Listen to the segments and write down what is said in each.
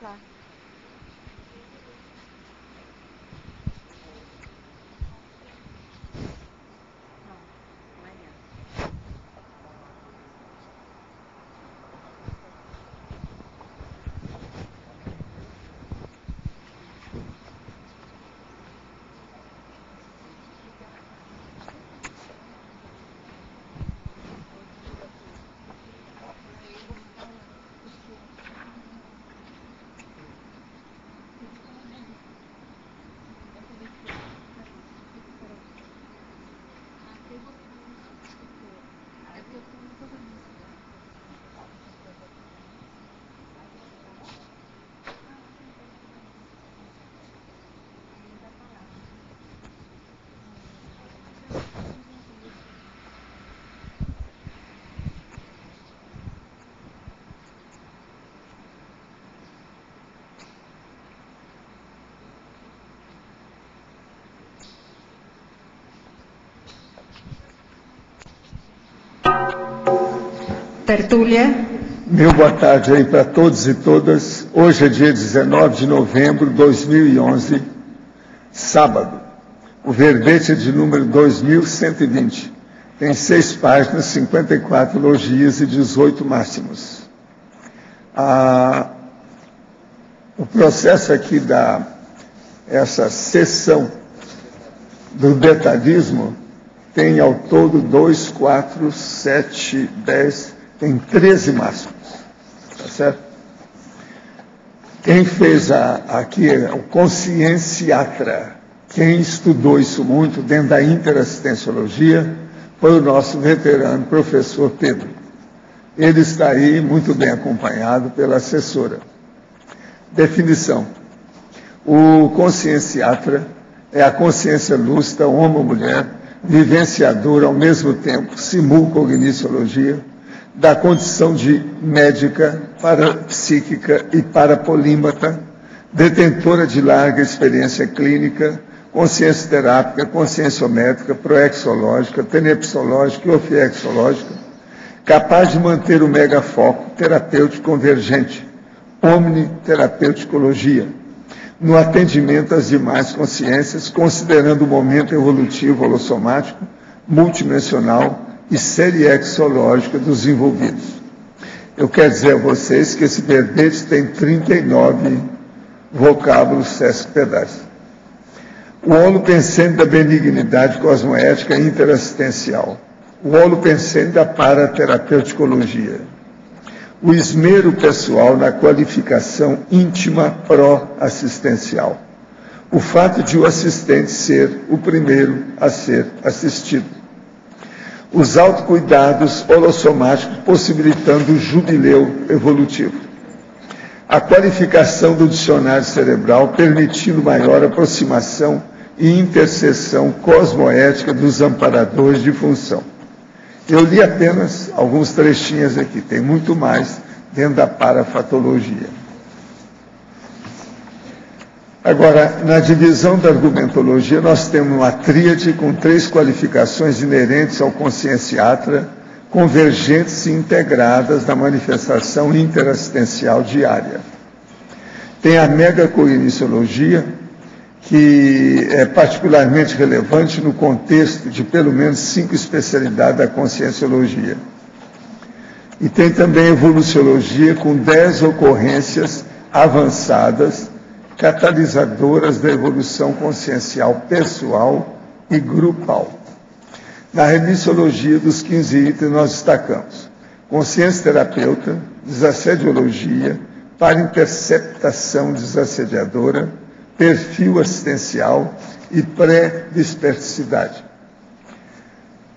Tá. Tertúlia. Meu boa tarde aí para todos e todas. Hoje é dia 19 de novembro de 2011, sábado. O verbete é de número 2120. Tem 6 páginas, 54 elogios e 18 máximos. O processo aqui essa sessão do detalhismo tem ao todo 2, 4, 7, 10, tem 13 máximos, tá certo? Quem fez aqui é o conscienciatra. Quem estudou isso muito dentro da interassistenciologia foi o nosso veterano professor Pedro. Ele está aí muito bem acompanhado pela assessora. Definição. O conscienciatra é a consciência lúcida, homem-mulher, vivenciadora ao mesmo tempo, simulcogniciologia, da condição de médica, parapsíquica e parapolímata, detentora de larga experiência clínica, consciência terápica, conscienciométrica, proexológica, tenepsológica e ofiexológica, capaz de manter o megafoco terapêutico convergente, omniterapeuticologia, no atendimento às demais consciências, considerando o momento evolutivo holossomático, multidimensional e seriexológica dos envolvidos. Eu quero dizer a vocês que esse verbete tem 39 vocábulos sesquipedais. O holopensene da benignidade cosmoética interassistencial. O holopensene da paraterapeuticologia. O esmero pessoal na qualificação íntima pró-assistencial. O fato de o assistente ser o primeiro a ser assistido. Os autocuidados holossomáticos possibilitando o jubileu evolutivo. A qualificação do dicionário cerebral permitindo maior aproximação e interseção cosmoética dos amparadores de função. Eu li apenas alguns trechinhos aqui, tem muito mais dentro da parafatologia. Agora, na divisão da argumentologia, nós temos uma tríade com 3 qualificações inerentes ao conscienciatra, convergentes e integradas na manifestação interassistencial diária. Tem a megacogniciologia, que é particularmente relevante no contexto de pelo menos 5 especialidades da conscienciologia. E tem também a evoluciologia, com 10 ocorrências avançadas, catalisadoras da evolução consciencial pessoal e grupal. Na remissologia dos 15 itens nós destacamos consciência terapeuta, desassediologia, parainterceptação desassediadora, perfil assistencial e pré-dispersidade.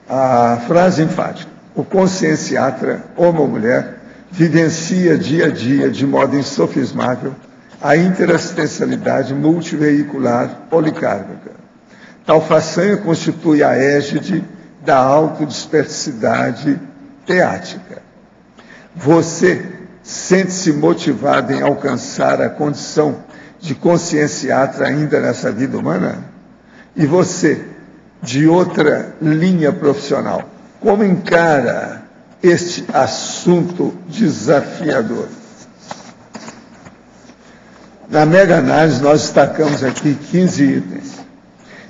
A frase enfática: o conscienciatra, homem ou mulher, vivencia dia a dia, de modo insofismável, a interassistencialidade multiveicular policármica. Tal façanha constitui a égide da autodispersidade teática. Você sente-se motivado em alcançar a condição de conscienciatra ainda nessa vida humana? E você, de outra linha profissional, como encara este assunto desafiador? Na mega-análise, nós destacamos aqui 15 itens: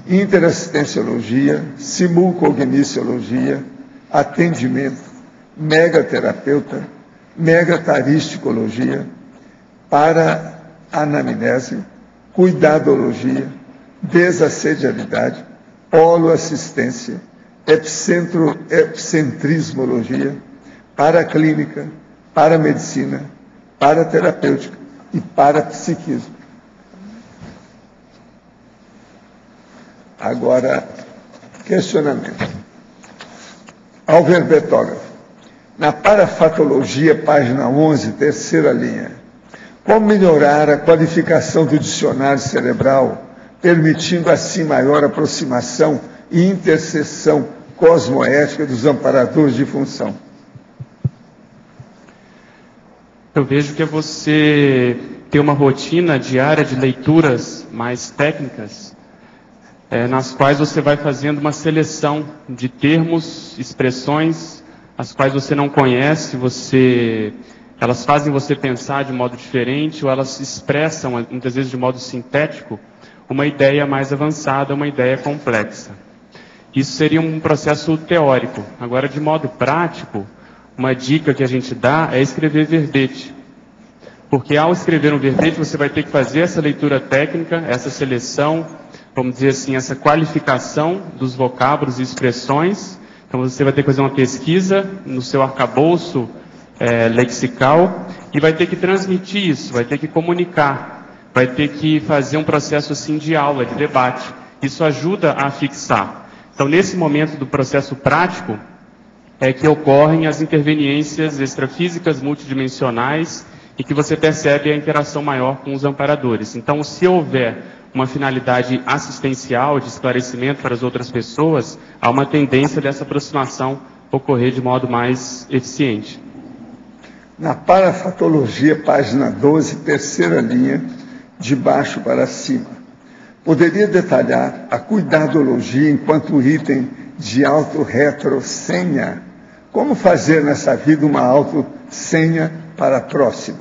interassistenciologia, simulcogniciologia, atendimento, megaterapeuta, megataristicologia, para-anamnese, cuidadologia, desassedialidade, holoassistência, epicentrismologia, paraclínica, paramedicina, paraterapêutica e parapsiquismo. Agora, questionamento. Ao verbetógrafo. Na parafatologia, página 11, terceira linha. Como melhorar a qualificação do dicionário cerebral, permitindo assim maior aproximação e interseção cosmoética dos amparadores de função? Eu vejo que é você ter uma rotina diária de leituras mais técnicas, nas quais você vai fazendo uma seleção de termos, expressões, as quais você não conhece, elas fazem você pensar de modo diferente, ou elas expressam, muitas vezes de modo sintético, uma ideia mais avançada, uma ideia complexa. Isso seria um processo teórico. Agora, de modo prático, uma dica que a gente dá é escrever verbete. Porque ao escrever um verbete, você vai ter que fazer essa leitura técnica, essa seleção, vamos dizer assim, essa qualificação dos vocábulos e expressões. Então você vai ter que fazer uma pesquisa no seu arcabouço lexical e vai ter que transmitir isso, vai ter que comunicar, vai ter que fazer um processo assim de aula, de debate. Isso ajuda a fixar. Então, nesse momento do processo prático, é que ocorrem as interveniências extrafísicas multidimensionais e que você percebe a interação maior com os amparadores. Então, se houver uma finalidade assistencial, de esclarecimento para as outras pessoas, há uma tendência dessa aproximação ocorrer de modo mais eficiente. Na parafatologia, página 12, terceira linha, de baixo para cima. Poderia detalhar a cuidadologia enquanto item de auto-retrosenha? Como fazer nessa vida uma auto-senha para a próxima?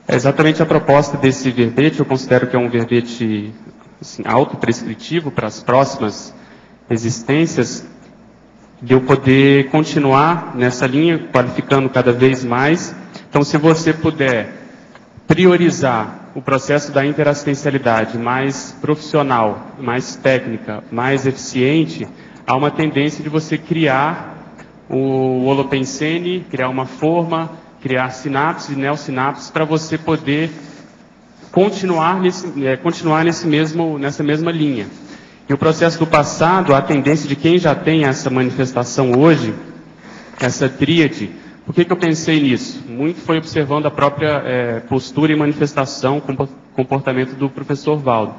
É exatamente a proposta desse verbete. Eu considero que é um verbete assim, autoprescritivo para as próximas existências, de eu poder continuar nessa linha, qualificando cada vez mais. Então, se você puder priorizar o processo da interassistencialidade mais profissional, mais técnica, mais eficiente, há uma tendência de você criar o holopensene, criar uma forma, criar sinapses e neossinapses para você poder continuar nessa mesma linha. E o processo do passado, a tendência de quem já tem essa manifestação hoje, essa tríade, por que eu pensei nisso? Muito foi observando a própria postura e manifestação, comportamento do professor Valdo.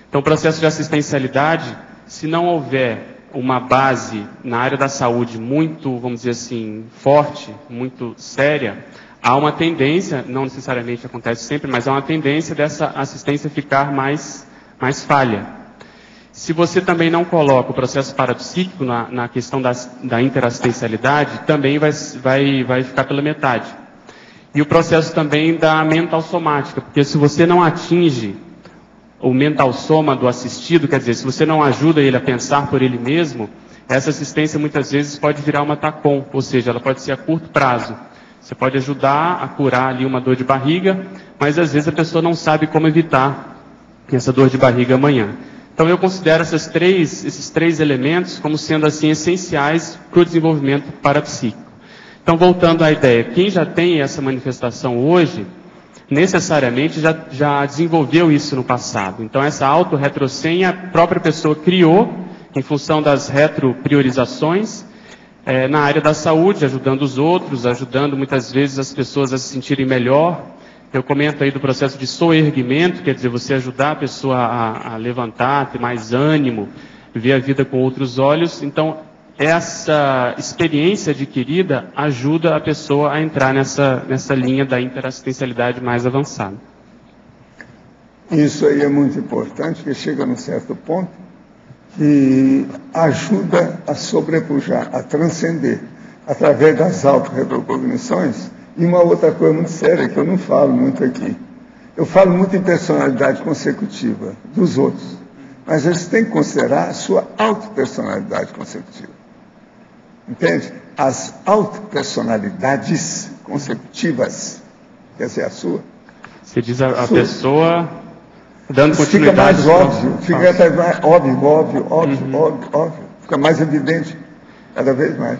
Então, o processo de assistencialidade, se não houver uma base na área da saúde muito, vamos dizer assim, forte, muito séria, há uma tendência, não necessariamente acontece sempre, mas há uma tendência dessa assistência ficar mais falha. Se você também não coloca o processo parapsíquico na questão da interassistencialidade, também vai ficar pela metade. E o processo também da mental somática, porque se você não atinge o mental soma do assistido, quer dizer, se você não ajuda ele a pensar por ele mesmo, essa assistência muitas vezes pode virar uma TACOM, ou seja, ela pode ser a curto prazo. Você pode ajudar a curar ali uma dor de barriga, mas às vezes a pessoa não sabe como evitar essa dor de barriga amanhã. Então eu considero esses três elementos como sendo assim essenciais para o desenvolvimento parapsíquico. Então, voltando à ideia, quem já tem essa manifestação hoje, necessariamente já desenvolveu isso no passado. Então, essa auto-retrosenha a própria pessoa criou em função das retropriorizações na área da saúde, ajudando os outros, ajudando muitas vezes as pessoas a se sentirem melhor. Eu comento aí do processo de soerguimento, quer dizer, você ajudar a pessoa a levantar, ter mais ânimo, ver a vida com outros olhos. Então, essa experiência adquirida ajuda a pessoa a entrar nessa linha da interassistencialidade mais avançada. Isso aí é muito importante, porque chega num certo ponto que ajuda a sobrepujar, a transcender, através das auto-retrocognições. E uma outra coisa muito séria, que eu não falo muito aqui, Eu falo muito em personalidade consecutiva dos outros, mas eles têm que considerar a sua autopersonalidade consecutiva. Entende? As autopersonalidades consecutivas, quer dizer, a sua. Você diz a pessoa dando fica continuidade. Mais óbvio, fica até mais óbvio, fica mais evidente cada vez mais.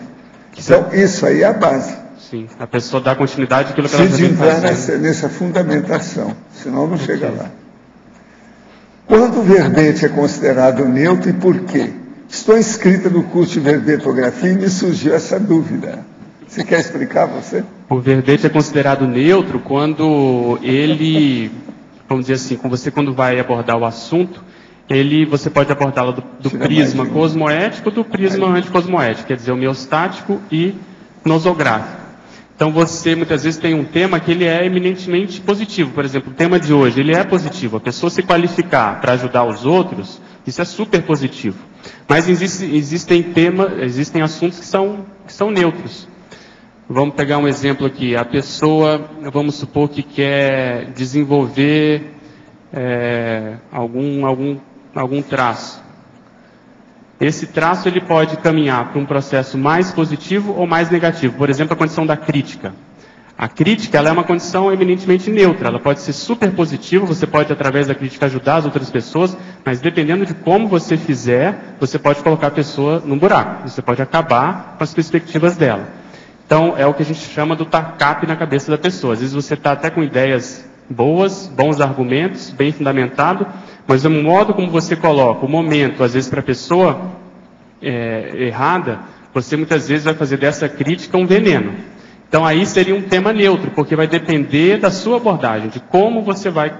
Então, isso aí é a base. Sim, a pessoa dá continuidade àquilo que ela já de entrar fazendo. nessa fundamentação, senão não chega lá. Quando o verbete é considerado neutro e por quê? Estou inscrita no curso de verbetografia e me surgiu essa dúvida. Você quer explicar, você? O verbete é considerado neutro quando ele, vamos dizer assim, quando vai abordar o assunto, você pode abordá-lo do prisma cosmoético ou do prisma anticosmoético, quer dizer, homeostático e nosográfico. Então você muitas vezes tem um tema que ele é eminentemente positivo. Por exemplo, o tema de hoje, ele é positivo. A pessoa se qualificar para ajudar os outros, isso é super positivo. Mas existem assuntos que são neutros. Vamos pegar um exemplo aqui. A pessoa, vamos supor que quer desenvolver algum traço. Esse traço ele pode caminhar para um processo mais positivo ou mais negativo. Por exemplo, a condição da crítica. A crítica ela é uma condição eminentemente neutra. Ela pode ser super positiva, você pode, através da crítica, ajudar as outras pessoas, mas dependendo de como você fizer, você pode colocar a pessoa num buraco. Você pode acabar com as perspectivas dela. Então, é o que a gente chama do tacape na cabeça da pessoa. Às vezes você está até com ideias boas, bons argumentos, bem fundamentado, mas o modo como você coloca o momento, às vezes para a pessoa errada, você muitas vezes vai fazer dessa crítica um veneno. Então aí seria um tema neutro, porque vai depender da sua abordagem, de como você vai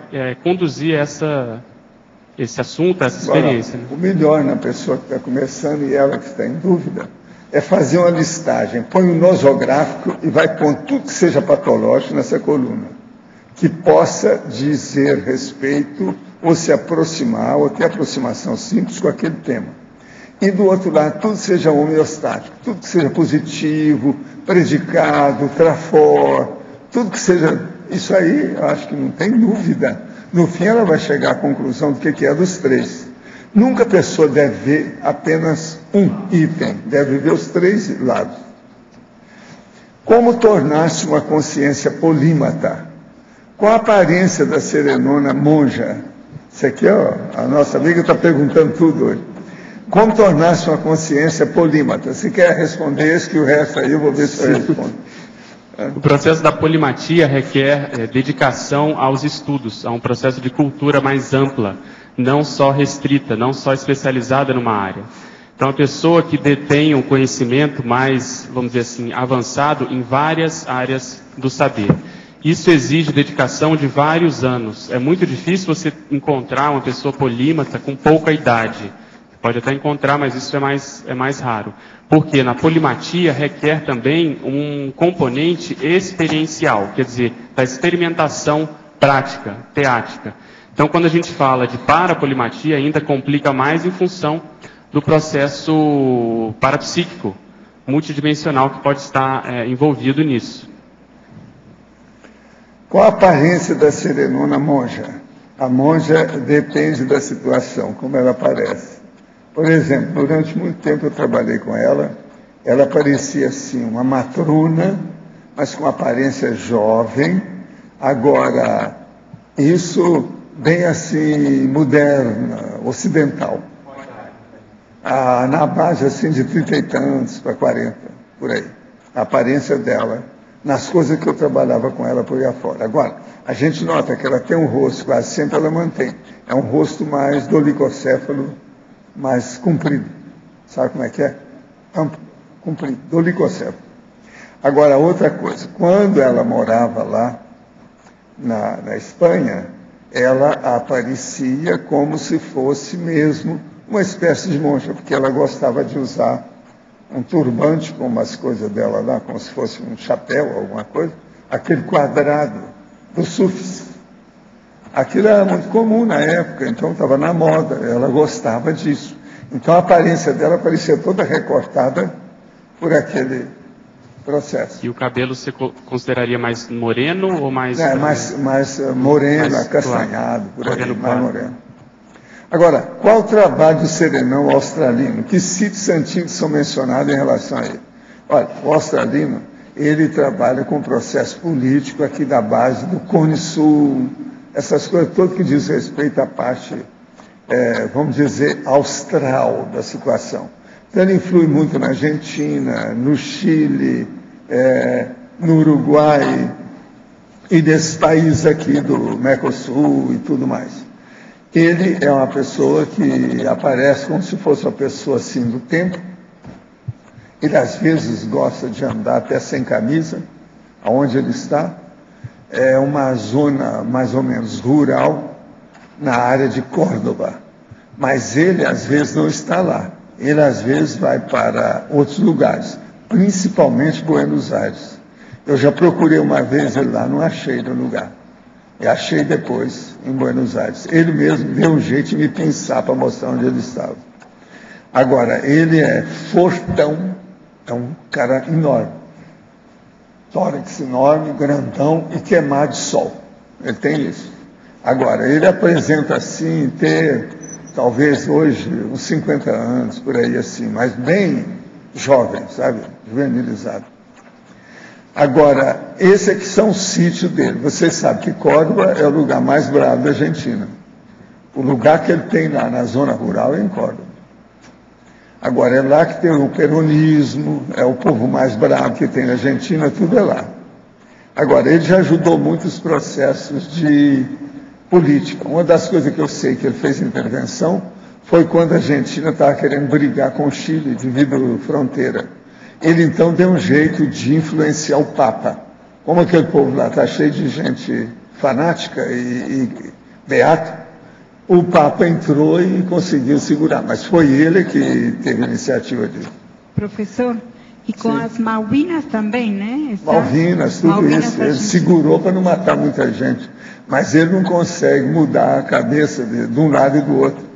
conduzir esse assunto, essa experiência. Agora, o melhor na pessoa que está começando e ela que está em dúvida, é fazer uma listagem, põe um nosográfico e vai pôr tudo que seja patológico nessa coluna, que possa dizer respeito ou se aproximar, ou ter aproximação simples com aquele tema. E do outro lado, tudo seja homeostático, tudo que seja positivo, predicado, trafor, tudo que seja... Isso aí, eu acho que não tem dúvida. No fim, ela vai chegar à conclusão do que é dos três. Nunca a pessoa deve ver apenas um item, deve ver os três lados. Como tornar-se uma consciência polímata? Qual a aparência da serenona monja? Isso aqui, ó, a nossa amiga está perguntando tudo hoje. Como tornar-se uma consciência polímata? Se quer responder isso, que o resto aí eu vou ver se eu respondo. O processo da polimatia requer dedicação aos estudos, a um processo de cultura mais ampla, não só restrita, não só especializada numa área. Então, a pessoa que detém um conhecimento mais, vamos dizer assim, avançado em várias áreas do saber. Isso exige dedicação de vários anos. É muito difícil você encontrar uma pessoa polímata com pouca idade. Pode até encontrar, mas isso é mais raro. Porque na polimatia requer também um componente experiencial, quer dizer, da experimentação prática, teática. Então, quando a gente fala de parapolimatia, ainda complica mais em função do processo parapsíquico, multidimensional que pode estar envolvido nisso. Qual a aparência da serenona monja? A monja depende da situação, como ela aparece. Por exemplo, durante muito tempo eu trabalhei com ela, ela parecia assim, uma matrona, mas com aparência jovem. Agora, isso bem assim, moderna, ocidental. Na base assim de 30 e tantos para 40, por aí. A aparência dela, nas coisas que eu trabalhava com ela por aí afora. Agora, a gente nota que ela tem um rosto, quase sempre ela mantém. É um rosto mais dolicocéfalo, mais comprido. Sabe como é que é? Amplo, comprido, dolicocéfalo. Agora, outra coisa, quando ela morava lá na Espanha, ela aparecia como se fosse mesmo uma espécie de monja, porque ela gostava de usar um turbante com umas coisas dela lá, como se fosse um chapéu, alguma coisa, aquele quadrado dos sufis. Aquilo era muito comum na época, então estava na moda, ela gostava disso. Então a aparência dela parecia toda recortada por aquele processo. E o cabelo você consideraria mais moreno ou mais... mais moreno, mais acastanhado, por aí, mais moreno. Agora, qual o trabalho do serenão australino? Que sítios antigos são mencionados em relação a ele? Olha, o australino, ele trabalha com o processo político aqui da base do Cone Sul, essas coisas todas que diz respeito à parte, vamos dizer, austral da situação. Então, ele influi muito na Argentina, no Chile, no Uruguai e nesses países aqui do Mercosul e tudo mais. Ele é uma pessoa que aparece como se fosse uma pessoa assim do tempo. Ele às vezes gosta de andar até sem camisa, aonde ele está. É uma zona mais ou menos rural, na área de Córdoba. Mas ele às vezes não está lá. Ele às vezes vai para outros lugares, principalmente Buenos Aires. Eu já procurei uma vez ele lá, não achei no lugar. Eu achei depois em Buenos Aires. Ele mesmo deu um jeito de me pensar para mostrar onde ele estava. Agora, ele é fortão, é um cara enorme. Tórax enorme, grandão e queimado de sol. Ele tem isso. Agora, ele apresenta assim, talvez hoje uns 50 anos, por aí assim, mas bem jovem, sabe? Juvenilizado. Agora, esse aqui são os sítios dele. Vocês sabem que Córdoba é o lugar mais bravo da Argentina. O lugar que ele tem lá na zona rural é em Córdoba. Agora, é lá que tem o peronismo, é o povo mais bravo que tem na Argentina, tudo é lá. Agora, ele já ajudou muitos processos de política. Uma das coisas que eu sei que ele fez intervenção foi quando a Argentina estava querendo brigar com o Chile devido à fronteira. Ele então deu um jeito de influenciar o Papa. Como aquele povo lá está cheio de gente fanática e beato, o Papa entrou e conseguiu segurar. Mas foi ele que teve a iniciativa disso. Professor, e com Sim. as Malvinas também, né? Malvinas, tudo Malvinas isso. Ele segurou para não matar muita gente. Mas ele não consegue mudar a cabeça de um lado e do outro.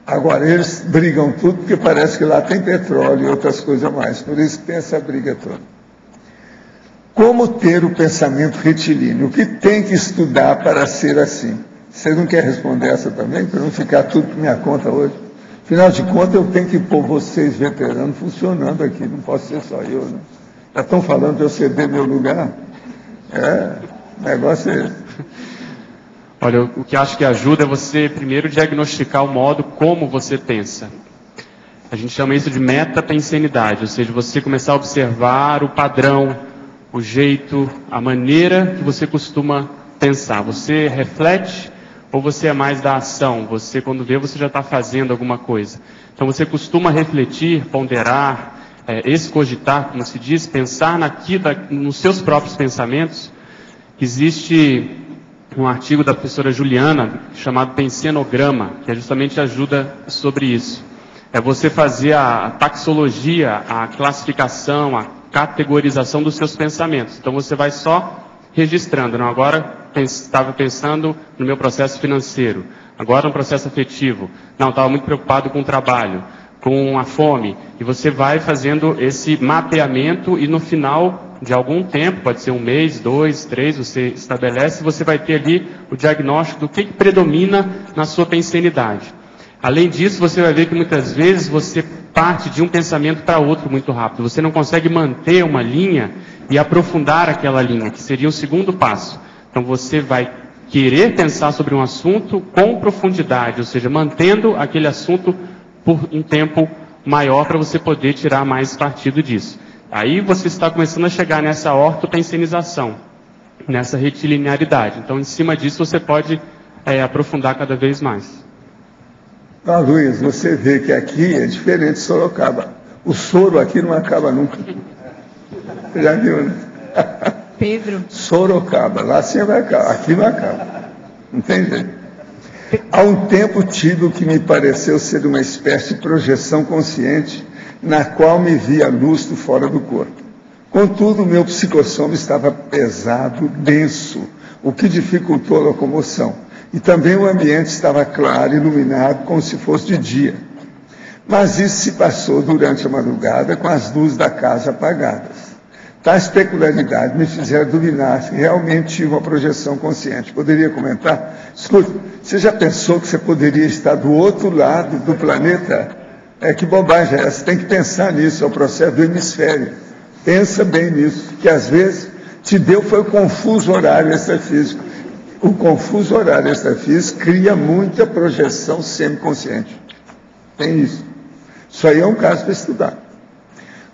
Agora, eles brigam tudo porque parece que lá tem petróleo e outras coisas mais. Por isso que tem essa briga toda. Como ter o pensamento retilíneo? O que tem que estudar para ser assim? Você não quer responder essa também? Para não ficar tudo por minha conta hoje? Afinal de contas, eu tenho que pôr vocês veteranos funcionando aqui. Não posso ser só eu, né? Já estão falando para eu ceder meu lugar? O negócio é esse. Olha, o que acho que ajuda é você primeiro diagnosticar o modo como você pensa. A gente chama isso de metapensenidade, ou seja, você começar a observar o padrão, o jeito, a maneira que você costuma pensar. Você reflete ou você é mais da ação? Você, quando vê, você já está fazendo alguma coisa. Então você costuma refletir, ponderar, excogitar, como se diz, pensar nos seus próprios pensamentos. Existe um artigo da professora Juliana, chamado Pensenograma, que justamente ajuda sobre isso. É você fazer a taxologia, a classificação, a categorização dos seus pensamentos. Então você vai só registrando. Não, agora estava pensando no meu processo financeiro, agora no processo afetivo. Não, estava muito preocupado com o trabalho, com a fome. E você vai fazendo esse mapeamento e no final de algum tempo, pode ser 1 mês, 2, 3, você estabelece, você vai ter ali o diagnóstico do que predomina na sua pensenidade. Além disso, você vai ver que muitas vezes você parte de um pensamento para outro muito rápido. Você não consegue manter uma linha e aprofundar aquela linha, que seria o segundo passo. Então você vai querer pensar sobre um assunto com profundidade, ou seja, mantendo aquele assunto por um tempo maior para você poder tirar mais partido disso. Aí você está começando a chegar nessa ortopensenização, nessa retilinearidade. Então, em cima disso, você pode aprofundar cada vez mais. Luiz, você vê que aqui é diferente de Sorocaba. O soro aqui não acaba nunca. Você já viu, né? Pedro. Sorocaba, lá sim vai acabar, aqui não acaba. Não tem jeito. Há um tempo tive o que me pareceu ser uma espécie de projeção consciente, na qual me via lustro fora do corpo. Contudo, o meu psicossoma estava pesado, denso, o que dificultou a locomoção. E também o ambiente estava claro, iluminado, como se fosse de dia. Mas isso se passou durante a madrugada, com as luzes da casa apagadas. Tais peculiaridades me fizeram duvidar se realmente tive uma projeção consciente. Poderia comentar? Escuta, você já pensou que você poderia estar do outro lado do planeta? Que bobagem é essa? Você tem que pensar nisso, é o processo do hemisfério. Pensa bem nisso, que às vezes te deu foi o confuso horário extrafísico. O confuso horário extrafísico cria muita projeção semiconsciente. Tem isso. Isso aí é um caso para estudar.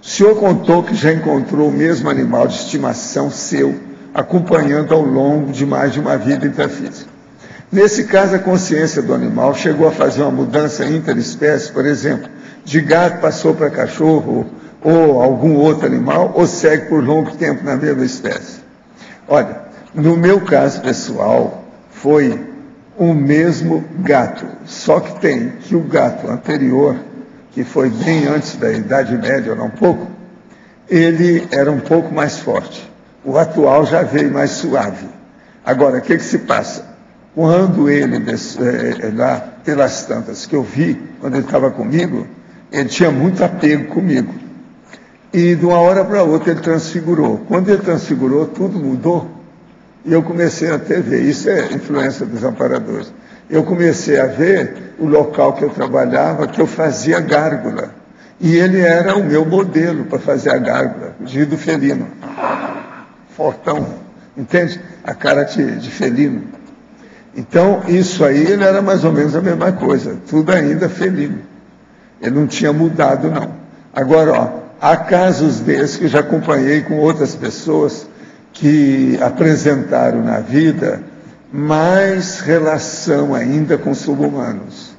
O senhor contou que já encontrou o mesmo animal de estimação seu, acompanhando ao longo de mais de uma vida intrafísica. Nesse caso, a consciência do animal chegou a fazer uma mudança interespécie, por exemplo, de gato passou para cachorro ou algum outro animal, ou segue por longo tempo na mesma espécie? Olha, no meu caso pessoal, foi o mesmo gato, só que tem que o gato anterior, que foi bem antes da Idade Média, ou não um pouco, ele era um pouco mais forte. O atual já veio mais suave. Agora, o que se passa? Quando ele, lá pelas tantas que eu vi, quando ele estava comigo, ele tinha muito apego comigo. E de uma hora para outra ele transfigurou. Quando ele transfigurou, tudo mudou. E eu comecei a ter ver, isso é influência dos amparadores. Eu comecei a ver o local que eu trabalhava, que eu fazia gárgula. E ele era o meu modelo para fazer a gárgula, o Gido felino. Fortão, entende? A cara de felino. Então, isso aí, ele era mais ou menos a mesma coisa, tudo ainda felino. Ele não tinha mudado, não. Agora, ó, há casos desses que eu já acompanhei com outras pessoas que apresentaram na vida mais relação ainda com subhumanos.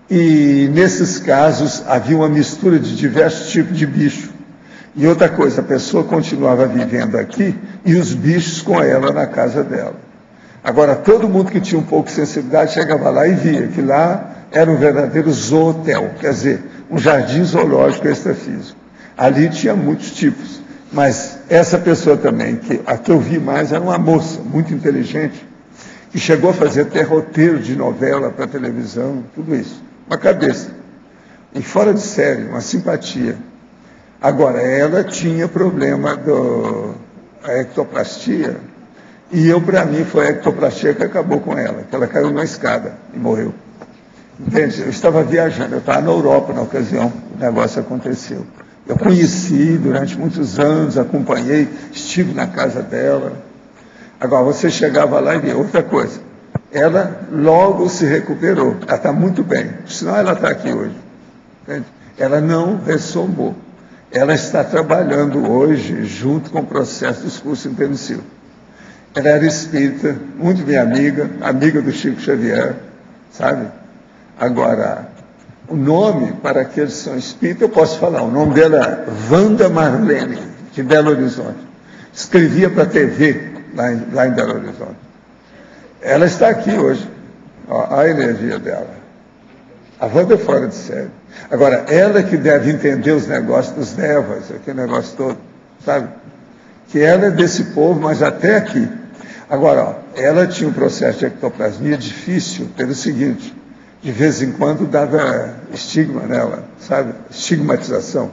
E nesses casos havia uma mistura de diversos tipos de bicho. E outra coisa, a pessoa continuava vivendo aqui e os bichos com ela na casa dela. Agora, todo mundo que tinha um pouco de sensibilidade chegava lá e via que lá era um verdadeiro zootel, quer dizer, um jardim zoológico extrafísico. Ali tinha muitos tipos, mas essa pessoa também, a que eu vi mais, era uma moça muito inteligente, que chegou a fazer até roteiro de novela para televisão, tudo isso. Uma cabeça. E fora de série, uma simpatia. Agora, ela tinha problema da ectoplastia, e para mim, foi a ectoplastia que acabou com ela, que ela caiu numa escada e morreu. Entende? Eu estava viajando, eu estava na Europa na ocasião, o negócio aconteceu. Eu conheci durante muitos anos, acompanhei, estive na casa dela. Agora, você chegava lá e via outra coisa. Ela logo se recuperou, ela está muito bem, senão ela está aqui hoje. Entende? Ela não ressomou. Ela está trabalhando hoje junto com o processo dos cursos intensivos. Ela era espírita, muito minha amiga, amiga do Chico Xavier, sabe? Agora, o nome para aqueles que são espíritas, eu posso falar, o nome dela é Wanda Marlene, de Belo Horizonte. Escrevia para a TV, lá em Belo Horizonte. Ela está aqui hoje, ó, a energia dela. A Wanda é fora de série. Agora, ela que deve entender os negócios dos Devas, aquele negócio todo, sabe? Que ela é desse povo, mas até aqui. Agora, ó, ela tinha um processo de ectoplasmia difícil, pelo seguinte, de vez em quando dava estigma nela, sabe? Estigmatização.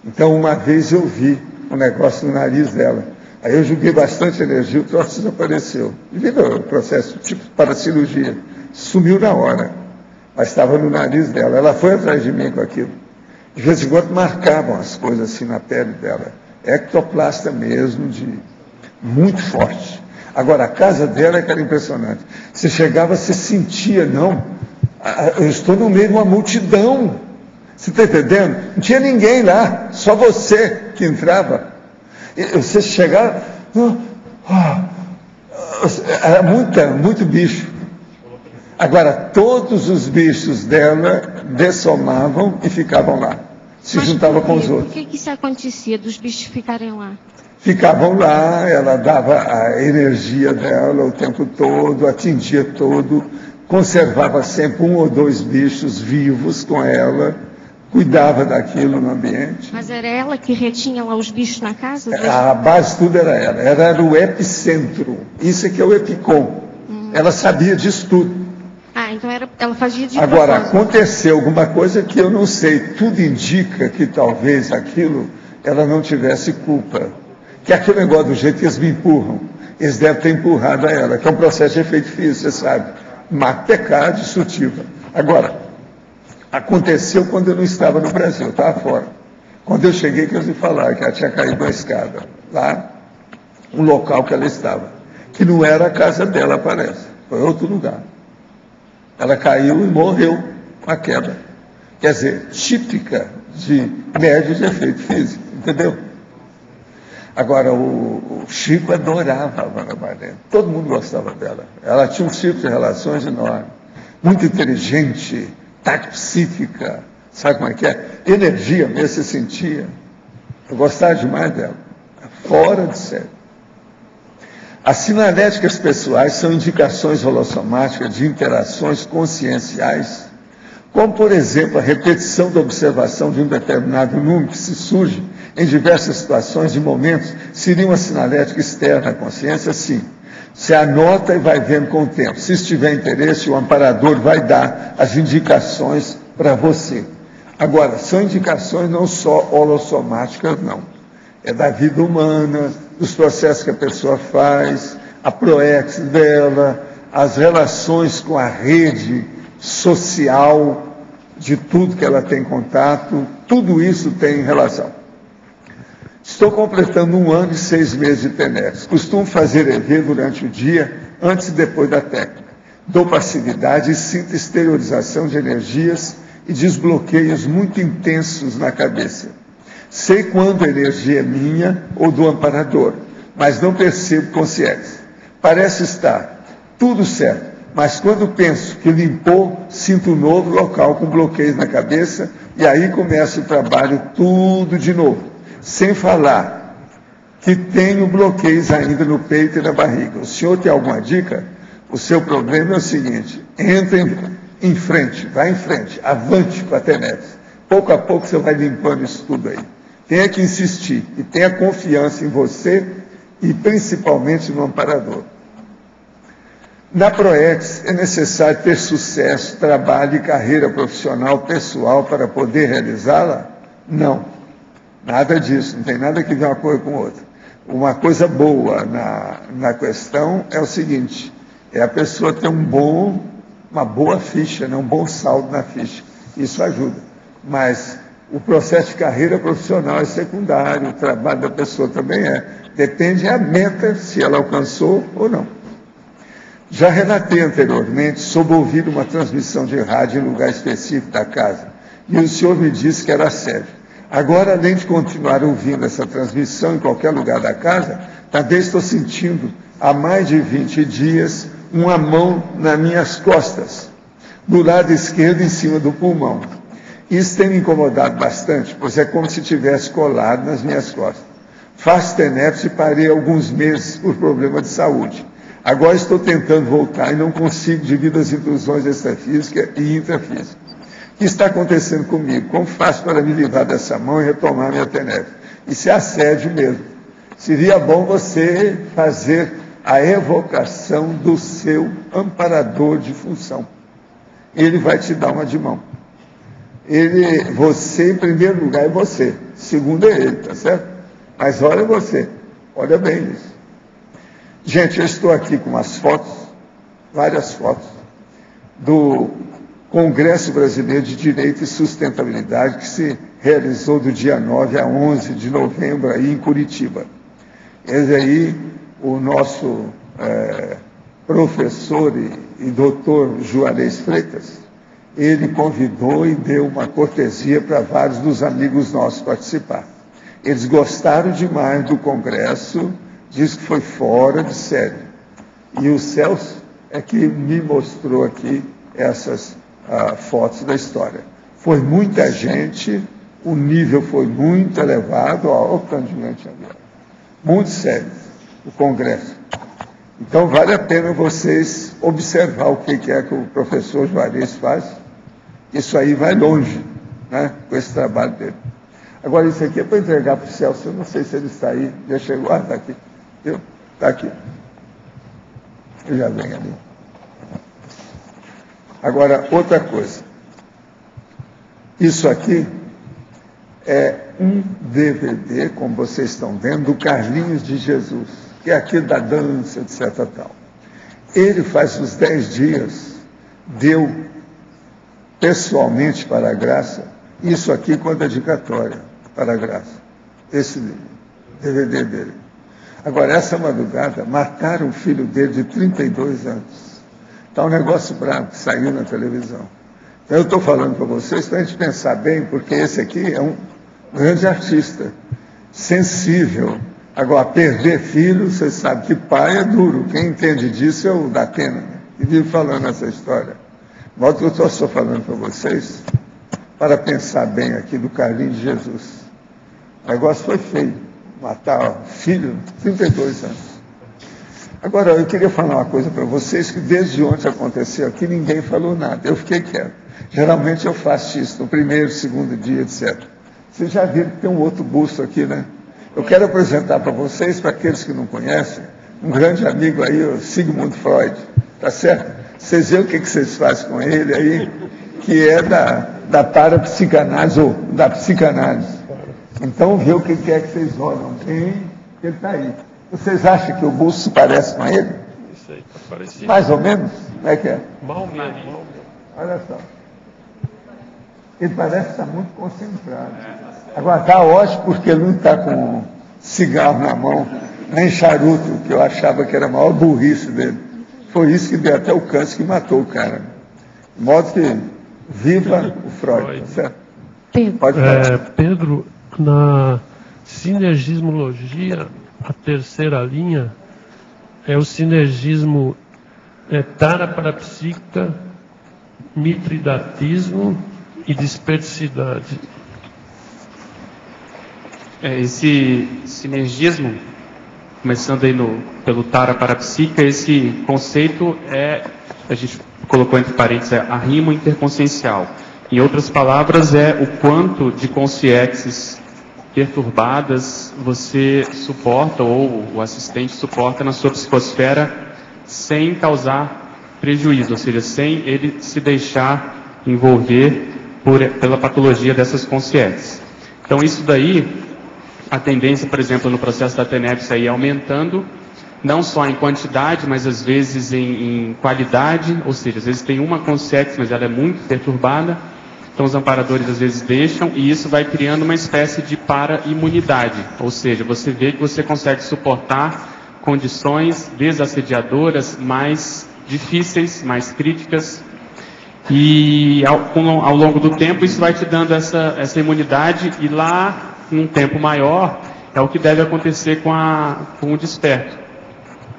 Então, uma vez eu vi um negócio no nariz dela. Aí eu joguei bastante energia, o troço desapareceu. Devido ao processo, tipo para cirurgia. Sumiu na hora, mas estava no nariz dela. Ela foi atrás de mim com aquilo. De vez em quando marcavam as coisas assim na pele dela. Ectoplasta mesmo, muito forte. Agora, a casa dela é que era impressionante. Você chegava, você sentia, não, eu estou no meio de uma multidão. Você está entendendo? Não tinha ninguém lá, só você que entrava. E você chegava, era muito bicho. Agora, todos os bichos dela dessomavam e ficavam lá. Se juntava com os outros. Por que isso acontecia, dos bichos ficarem lá? Ficavam lá, ela dava a energia dela o tempo todo, atingia todo, conservava sempre um ou dois bichos vivos com ela, cuidava daquilo no ambiente. Mas era ela que retinha lá os bichos na casa? A base de tudo era ela era o epicentro, isso é que é o epicom. Ela sabia disso tudo. Ah, então ela fazia de Agora, propósito. aconteceu alguma coisa que eu não sei, tudo indica que talvez aquilo ela não tivesse culpa. Que é aquele negócio do jeito que eles me empurram. Eles devem ter empurrado a ela, que é um processo de efeito físico, você sabe. Mactecar destrutiva. Agora, aconteceu quando eu não estava no Brasil, eu estava fora. Quando eu cheguei, que eles me falaram que ela tinha caído na escada, lá, um local que ela estava, que não era a casa dela, parece, foi outro lugar. Ela caiu e morreu com a queda. Quer dizer, típica de média de efeito físico, entendeu? Agora, o Chico adorava a Vana Marlene, todo mundo gostava dela. Ela tinha um tipo de relações enorme, muito inteligente, psíquica, sabe como é que é? Energia mesmo, você sentia. Eu gostava demais dela, fora de série. As sinaléticas pessoais são indicações holossomáticas de interações conscienciais, como, por exemplo, a repetição da observação de um determinado número que se surge em diversas situações e momentos. Seria uma sinalética externa à consciência? Sim. Você anota e vai vendo com o tempo. Se estiver interesse, o amparador vai dar as indicações para você. Agora, são indicações não só holossomáticas, não. É da vida humana, dos processos que a pessoa faz, a proex dela, as relações com a rede social, de tudo que ela tem contato, tudo isso tem relação. Estou completando 1 ano e 6 meses de TENEPS. Costumo fazer EV durante o dia, antes e depois da técnica. Dou passividade e sinto exteriorização de energias e desbloqueios muito intensos na cabeça. Sei quando a energia é minha ou do amparador, mas não percebo consciência. Parece estar tudo certo, mas quando penso que limpou, sinto um novo local com bloqueios na cabeça e aí começa o trabalho tudo de novo. Sem falar que tenho bloqueios ainda no peito e na barriga. O senhor tem alguma dica? O seu problema é o seguinte: entra em frente, vai em frente, avante com a TENEPS. Pouco a pouco você vai limpando isso tudo aí. Tenha que insistir e tenha confiança em você e principalmente no amparador. Na ProEx é necessário ter sucesso, trabalho e carreira profissional pessoal para poder realizá-la? Não. Nada disso, não tem nada que ver uma coisa com outra. Uma coisa boa na questão é o seguinte: é a pessoa ter uma boa ficha, né? Um bom saldo na ficha. Isso ajuda. Mas o processo de carreira profissional é secundário, o trabalho da pessoa também é. Depende da meta, se ela alcançou ou não. Já relatei anteriormente sobre ouvir uma transmissão de rádio em lugar específico da casa. E o senhor me disse que era sério. Agora, além de continuar ouvindo essa transmissão em qualquer lugar da casa, também estou sentindo, há mais de 20 dias, uma mão nas minhas costas, do lado esquerdo em cima do pulmão. Isso tem me incomodado bastante, pois é como se tivesse colado nas minhas costas. Faço TENEPS e parei alguns meses por problema de saúde. Agora estou tentando voltar e não consigo devido às intrusões extrafísicas e intrafísicas. O que está acontecendo comigo? Como faço para me livrar dessa mão e retomar minha TENEPS? Isso é assédio mesmo. Seria bom você fazer a evocação do seu amparador de função. Ele vai te dar uma de mão. Você, em primeiro lugar, é você. Segundo é ele, tá certo? Mas olha você. Olha bem isso. Gente, eu estou aqui com umas fotos, várias fotos, do Congresso Brasileiro de Direito e Sustentabilidade, que se realizou do dia 9 a 11 de novembro aí em Curitiba. Esse aí, o nosso professor e doutor Juarez Freitas, ele convidou e deu uma cortesia para vários dos amigos nossos participar. Eles gostaram demais do Congresso, diz que foi fora de série. E o Celso é que me mostrou aqui essas fotos da história. Foi muita gente, o nível foi muito elevado, olha o tanto de gente agora. Muito sério, o Congresso. Então, vale a pena vocês observar o que é que o professor Juarez faz. Isso aí vai longe, né, com esse trabalho dele. Agora, isso aqui é para entregar para o Celso. Eu não sei se ele está aí. Já chegou? Ah, está aqui. Viu? Está aqui. Ele já vem ali. Agora, outra coisa. Isso aqui é um DVD, como vocês estão vendo, do Carlinhos de Jesus, que é aquilo da dança, etc. Tal. Ele faz os 10 dias, deu pessoalmente para a Graça, isso aqui com a dedicatória para a Graça, esse DVD dele. Agora, essa madrugada, mataram o filho dele de 32 anos. Está um negócio bravo que saiu na televisão. Então, eu estou falando para vocês para a gente pensar bem, porque esse aqui é um grande artista, sensível. Agora, perder filho, você sabe que pai é duro. Quem entende disso é o Datena, né? E vive falando essa história. De modo que eu estou só falando para vocês, para pensar bem aqui do Carlinhos de Jesus. O negócio foi feio. Matar o filho, 32 anos. Agora, eu queria falar uma coisa para vocês, que desde ontem aconteceu aqui, ninguém falou nada. Eu fiquei quieto. Geralmente eu faço isso no primeiro, segundo dia, etc. Vocês já viram que tem um outro busto aqui, né? Eu quero apresentar para vocês, para aqueles que não conhecem, um grande amigo aí, o Sigmund Freud, tá certo? Vocês veem o que vocês fazem com ele aí, que é da parapsicanálise, ou da psicanálise. Então, vê o que é que vocês olham bem, ele está aí. Vocês acham que o busto se parece com ele? Isso aí, tá parecido. Mais ou menos? Como é que é? Mal mesmo. Olha só. Ele parece estar muito concentrado. Agora, está ótimo porque ele não está com cigarro na mão, nem charuto, que eu achava que era a maior burrice dele. Foi isso que deu até o câncer que matou o cara. De modo que, viva o Freud, tá certo? Pode falar. Pedro, na sinergismologia, a terceira linha é o sinergismo tara-parapsíquica, mitridatismo e dispersidade. Esse sinergismo, começando aí pelo tara-parapsíquica, esse conceito a gente colocou entre parênteses, a rima interconsciencial. Em outras palavras, é o quanto de consciências perturbadas você suporta, ou o assistente suporta na sua psicosfera, sem causar prejuízo, ou seja, sem ele se deixar envolver pela patologia dessas consciências. Então, isso daí, a tendência, por exemplo, no processo da TENEPS aí aumentando, não só em quantidade, mas às vezes em qualidade, ou seja, às vezes tem uma consciência, mas ela é muito perturbada. Então os amparadores às vezes deixam, e isso vai criando uma espécie de para-imunidade, ou seja, você vê que você consegue suportar condições desassediadoras mais difíceis, mais críticas, e ao longo do tempo isso vai te dando essa imunidade, e lá, num tempo maior, é o que deve acontecer com o desperto.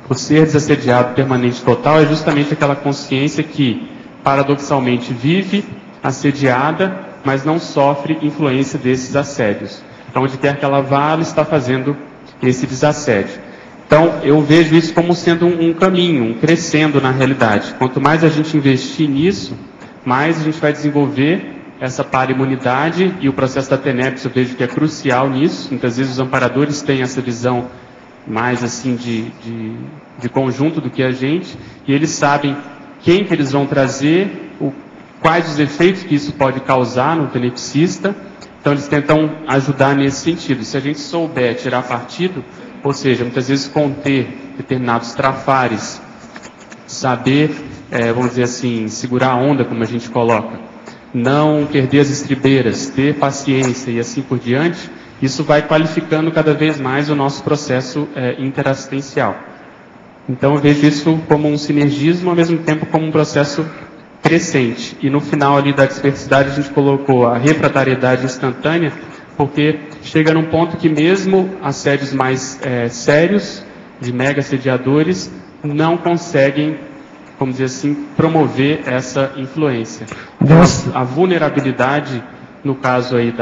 O ser desassediado permanente total é justamente aquela consciência que, paradoxalmente, vive assediada, mas não sofre influência desses assédios. Então, onde quer que ela vá, ela está fazendo esse desassédio. Então, eu vejo isso como sendo um caminho, um crescendo na realidade. Quanto mais a gente investir nisso, mais a gente vai desenvolver essa para-imunidade, e o processo da TENEPS eu vejo que é crucial nisso. Muitas vezes os amparadores têm essa visão mais assim de conjunto do que a gente, e eles sabem quem que eles vão trazer, quais os efeitos que isso pode causar no tenepsista. Então eles tentam ajudar nesse sentido. Se a gente souber tirar partido, ou seja, muitas vezes conter determinados trafares, saber, vamos dizer assim, segurar a onda, como a gente coloca, não perder as estribeiras, ter paciência e assim por diante, isso vai qualificando cada vez mais o nosso processo interassistencial. Então eu vejo isso como um sinergismo, ao mesmo tempo como um processo crescente. E no final ali da dispersidade a gente colocou a refratariedade instantânea, porque chega num ponto que mesmo assédios mais sérios, de mega assediadores, não conseguem, vamos dizer assim, promover essa influência. Então, a vulnerabilidade, no caso aí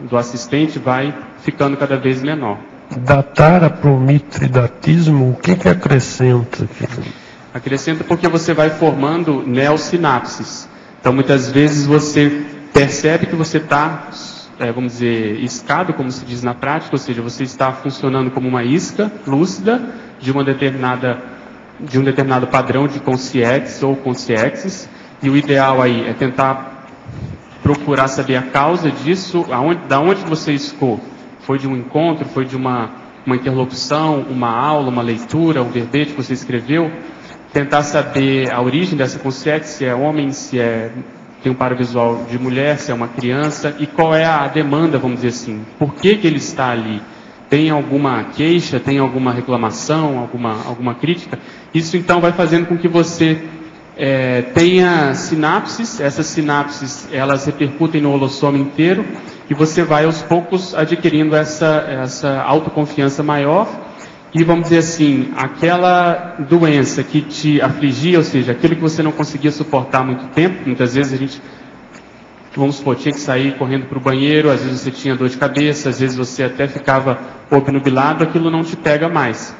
do assistente, vai ficando cada vez menor. Da tara para o mitridatismo, o que acrescenta aqui? Acrescenta porque você vai formando neossinapses. Então, muitas vezes você percebe que você está, vamos dizer, iscado, como se diz na prática, ou seja, você está funcionando como uma isca lúcida de um determinado padrão de consciências ou consciências, e o ideal aí é tentar procurar saber a causa disso, da onde você escou. Foi de um encontro, foi de uma interlocução, uma aula, uma leitura, um verbete que você escreveu. Tentar saber a origem dessa consciência, se é homem, se tem um paravisual de mulher, se é uma criança, e qual é a demanda, vamos dizer assim. Por que ele está ali? Tem alguma queixa, tem alguma reclamação, alguma crítica? Isso então vai fazendo com que você tenha sinapses. Essas sinapses, elas repercutem no holossoma inteiro, e você vai aos poucos adquirindo essa autoconfiança maior. E vamos dizer assim, aquela doença que te afligia, ou seja, aquilo que você não conseguia suportar há muito tempo, muitas vezes a gente, vamos supor, tinha que sair correndo para o banheiro, às vezes você tinha dor de cabeça, às vezes você até ficava obnubilado, aquilo não te pega mais.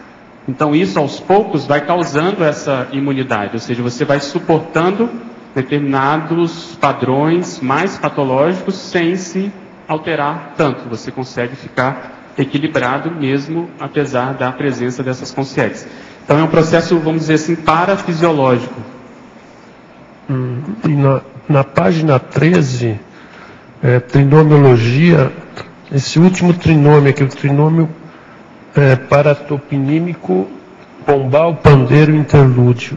Então isso aos poucos vai causando essa imunidade, ou seja, você vai suportando determinados padrões mais patológicos sem se alterar tanto, você consegue ficar equilibrado mesmo apesar da presença dessas consciências. Então é um processo, vamos dizer assim, parafisiológico. E na página 13, trinomiologia, esse último trinômio aqui, o trinômio paratoponímico, pombal, pandeiro, interlúdio.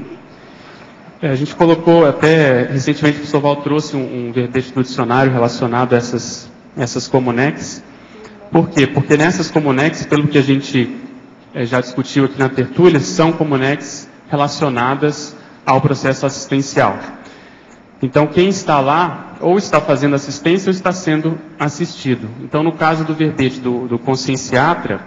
A gente colocou até, recentemente o professor Val trouxe um verbete do dicionário relacionado a essas comunex. Por quê? Porque nessas comunex, pelo que a gente já discutiu aqui na tertúlia, são comunex relacionadas ao processo assistencial. Então, quem está lá, ou está fazendo assistência, ou está sendo assistido. Então, no caso do verbete do conscienciatra,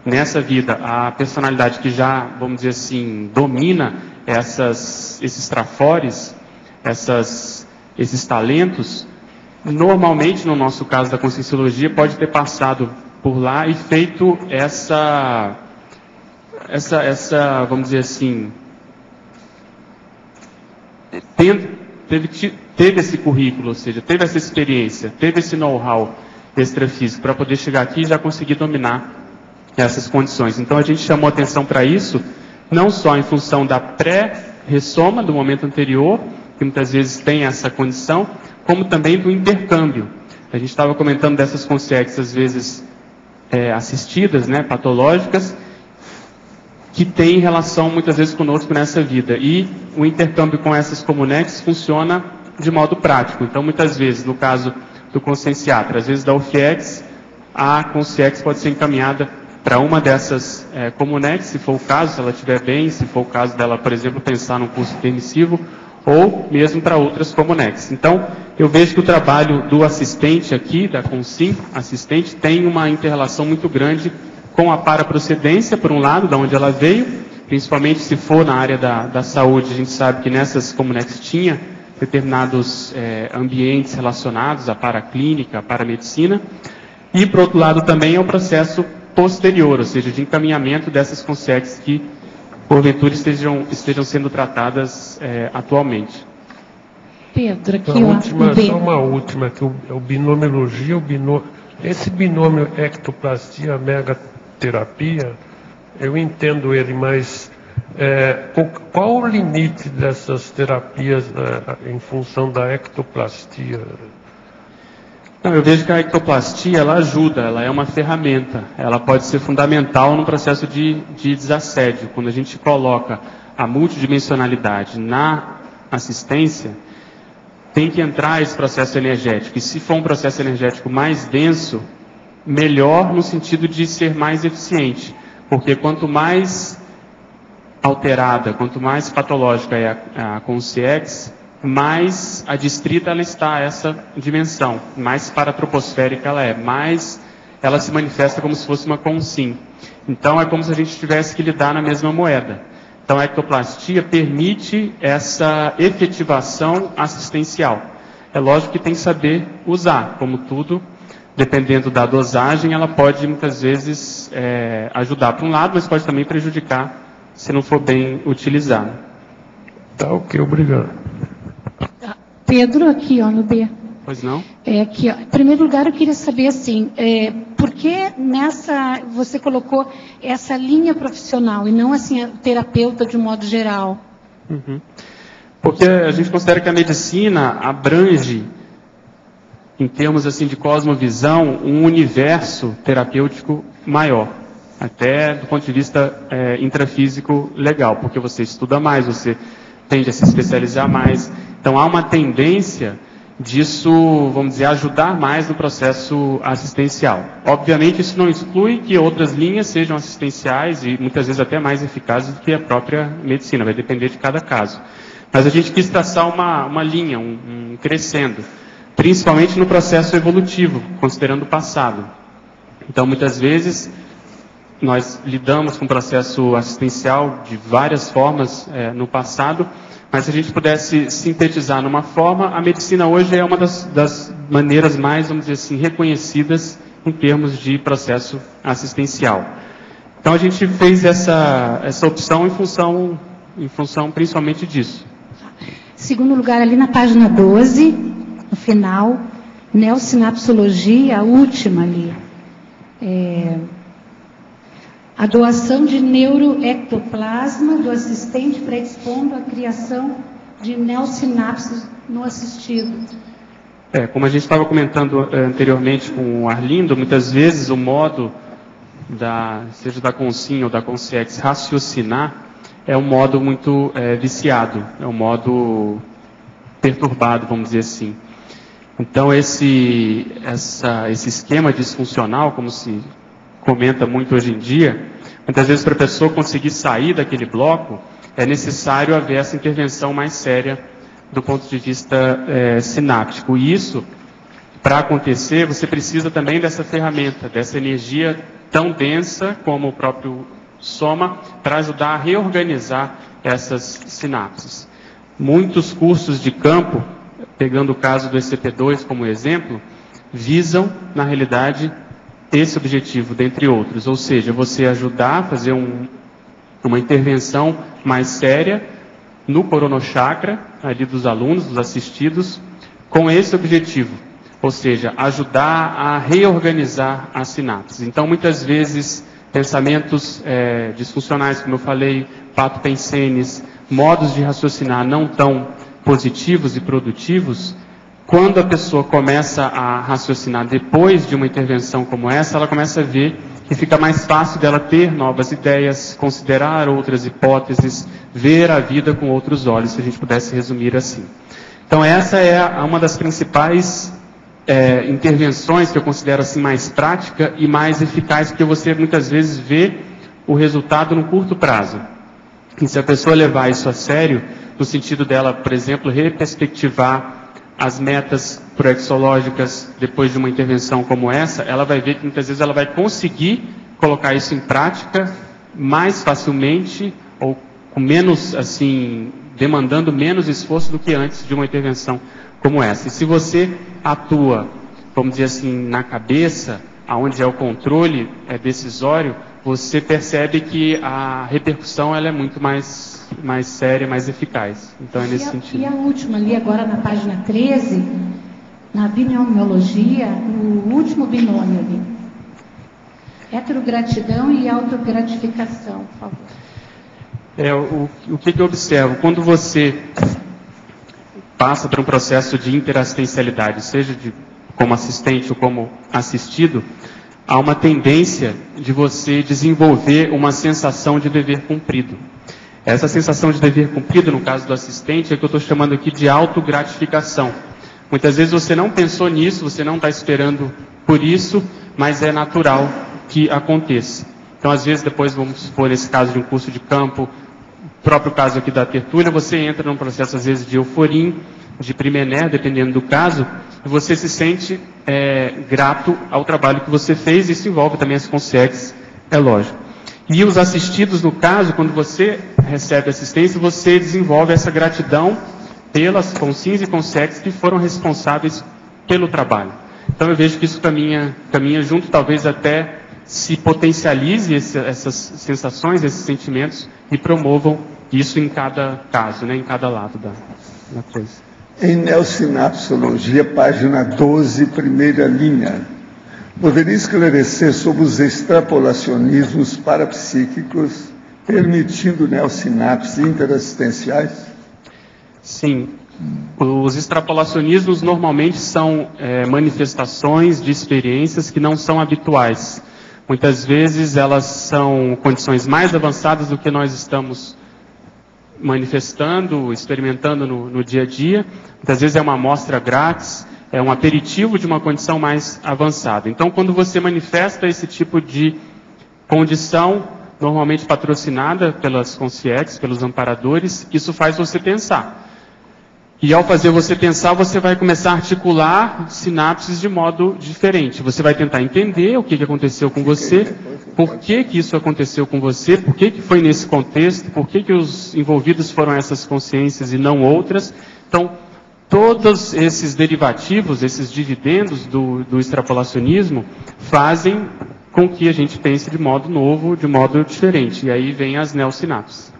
nessa vida, a personalidade que já, vamos dizer assim, domina esses trafores, esses talentos, normalmente, no nosso caso da conscienciologia, pode ter passado por lá e feito vamos dizer assim, teve esse currículo, ou seja, teve essa experiência, teve esse know-how extrafísico para poder chegar aqui e já conseguir dominar essas condições. Então a gente chamou atenção para isso, não só em função da pré-ressoma do momento anterior, que muitas vezes tem essa condição, como também do intercâmbio. A gente estava comentando dessas consciências, às vezes assistidas, né, patológicas, que têm relação muitas vezes conosco nessa vida. E o intercâmbio com essas comunex funciona de modo prático. Então, muitas vezes, no caso do conscienciatra, às vezes da OFIEX, a consciex pode ser encaminhada para uma dessas comunex, se for o caso, se ela estiver bem, se for o caso dela, por exemplo, pensar num curso permissivo, ou mesmo para outras comunex. Então, eu vejo que o trabalho do assistente aqui, da Consim assistente, tem uma inter-relação muito grande com a paraprocedência, por um lado, da onde ela veio, principalmente se for na área da saúde, a gente sabe que nessas comunex tinha determinados ambientes relacionados à paraclínica, à paramedicina, e, por outro lado, também é o processo posterior, ou seja, de encaminhamento dessas consciências que porventura estejam sendo tratadas atualmente. Pedro, aqui só uma última, que é o binomiologia, esse binômio ectoplastia megaterapia, eu entendo ele, mas qual o limite dessas terapias em função da ectoplastia? Não, eu vejo que a ectoplastia, ela ajuda, ela é uma ferramenta, ela pode ser fundamental no processo de desassédio. Quando a gente coloca a multidimensionalidade na assistência, tem que entrar esse processo energético. E se for um processo energético mais denso, melhor no sentido de ser mais eficiente. Porque quanto mais alterada, quanto mais patológica é a consciex, mais adstrita ela está a essa dimensão, mais paratroposférica ela é, mais ela se manifesta como se fosse uma consim. Então é como se a gente tivesse que lidar na mesma moeda. Então a ectoplastia permite essa efetivação assistencial. É lógico que tem que saber usar, como tudo, dependendo da dosagem, ela pode muitas vezes ajudar para um lado, mas pode também prejudicar se não for bem utilizada. Tá, ok, obrigado. Pedro, aqui ó, no B. Pois não? Aqui, ó. Em primeiro lugar, eu queria saber assim, por que você colocou essa linha profissional e não assim a terapeuta de um modo geral? Porque a gente considera que a medicina abrange em termos assim de cosmovisão, um universo terapêutico maior, até do ponto de vista intrafísico legal, porque você estuda mais, você tende a se especializar mais. Então há uma tendência disso, vamos dizer, ajudar mais no processo assistencial. Obviamente isso não exclui que outras linhas sejam assistenciais e muitas vezes até mais eficazes do que a própria medicina, vai depender de cada caso. Mas a gente quis traçar uma linha, um crescendo, principalmente no processo evolutivo, considerando o passado. Então muitas vezes nós lidamos com o processo assistencial de várias formas no passado, mas se a gente pudesse sintetizar numa forma, a medicina hoje é uma das maneiras mais, vamos dizer assim, reconhecidas em termos de processo assistencial. Então a gente fez essa opção em função principalmente disso. Segundo lugar, ali na página 12, no final, neossinapsologia, a última ali. A doação de neuroectoplasma do assistente predispondo à criação de neossinapses no assistido. Como a gente estava comentando anteriormente com o Arlindo, muitas vezes o modo, seja da Consim ou da Consciex, raciocinar, é um modo muito viciado, é um modo perturbado, vamos dizer assim. Então esse esquema disfuncional, como se comenta muito hoje em dia, muitas vezes para a pessoa conseguir sair daquele bloco, é necessário haver essa intervenção mais séria do ponto de vista sináptico. E isso, para acontecer, você precisa também dessa ferramenta, dessa energia tão densa como o próprio soma, para ajudar a reorganizar essas sinapses. Muitos cursos de campo, pegando o caso do ECP2 como exemplo, visam, na realidade, esse objetivo, dentre outros, ou seja, você ajudar a fazer uma intervenção mais séria no coronochakra, ali dos alunos, dos assistidos, com esse objetivo, ou seja, ajudar a reorganizar as sinapses. Então, muitas vezes, pensamentos disfuncionais, como eu falei, patopensenes, modos de raciocinar não tão positivos e produtivos, quando a pessoa começa a raciocinar depois de uma intervenção como essa, ela começa a ver que fica mais fácil dela ter novas ideias, considerar outras hipóteses, ver a vida com outros olhos, se a gente pudesse resumir assim. Então essa é uma das principais intervenções que eu considero assim mais prática e mais eficaz, porque você muitas vezes vê o resultado no curto prazo. E se a pessoa levar isso a sério, no sentido dela, por exemplo, reperspectivar as metas proexológicas depois de uma intervenção como essa, ela vai ver que muitas vezes ela vai conseguir colocar isso em prática mais facilmente ou com menos, assim, demandando menos esforço do que antes de uma intervenção como essa. E se você atua, vamos dizer assim, na cabeça, aonde é o controle decisório, você percebe que a repercussão ela é muito mais séria, mais eficaz. Então é nesse sentido. E a última ali, agora na página 13, na binomiologia, o último binômio ali. Heterogratidão e autogratificação, por favor. O que eu observo? Quando você passa por um processo de interassistencialidade, seja como assistente ou como assistido, há uma tendência de você desenvolver uma sensação de dever cumprido. Essa sensação de dever cumprido, no caso do assistente, é que eu estou chamando aqui de autogratificação. Muitas vezes você não pensou nisso, você não está esperando por isso, mas é natural que aconteça. Então, às vezes, depois, vamos supor, nesse caso de um curso de campo, o próprio caso aqui da tertúlia, você entra num processo, às vezes, de euforia, de primener, dependendo do caso, e você se sente grato ao trabalho que você fez, e isso envolve também as consciências, é lógico. E os assistidos, no caso, quando você recebe assistência, você desenvolve essa gratidão pelas consciências e consciências que foram responsáveis pelo trabalho. Então eu vejo que isso caminha junto, talvez até se potencialize essas sensações, esses sentimentos e promovam isso em cada caso, né, em cada lado da coisa. Em neossinapsologia, página 12, primeira linha. Poderia esclarecer sobre os extrapolacionismos parapsíquicos, permitindo neossinapses interassistenciais? Sim. Os extrapolacionismos normalmente são manifestações de experiências que não são habituais. Muitas vezes elas são condições mais avançadas do que nós estamos manifestando, experimentando no dia a dia. Muitas vezes é uma amostra grátis, é um aperitivo de uma condição mais avançada. Então, quando você manifesta esse tipo de condição, normalmente patrocinada pelas consciex, pelos amparadores, isso faz você pensar. E ao fazer você pensar, você vai começar a articular sinapses de modo diferente. Você vai tentar entender o que aconteceu com você, por que isso aconteceu com você, por que foi nesse contexto, por que os envolvidos foram essas consciências e não outras. Então, todos esses derivativos, esses dividendos do extrapolacionismo, fazem com que a gente pense de modo novo, de modo diferente. E aí vem as neosinapses.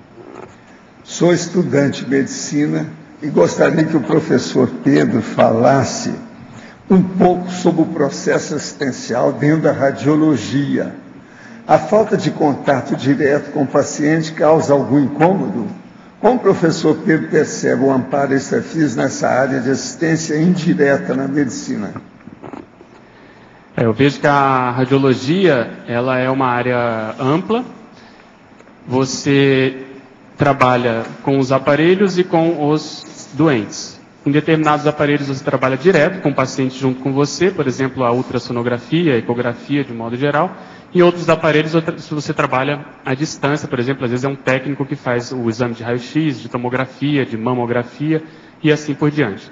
Sou estudante de medicina e gostaria que o professor Pedro falasse um pouco sobre o processo assistencial dentro da radiologia. A falta de contato direto com o paciente causa algum incômodo? Como o professor Pedro percebe o amparo extrafísico nessa área de assistência indireta na medicina? Eu vejo que a radiologia, ela é uma área ampla. Você trabalha com os aparelhos e com os doentes. Em determinados aparelhos você trabalha direto com o paciente junto com você, por exemplo, a ultrassonografia, a ecografia de modo geral. Em outros aparelhos você trabalha à distância, por exemplo, às vezes é um técnico que faz o exame de raio-x, de tomografia, de mamografia e assim por diante.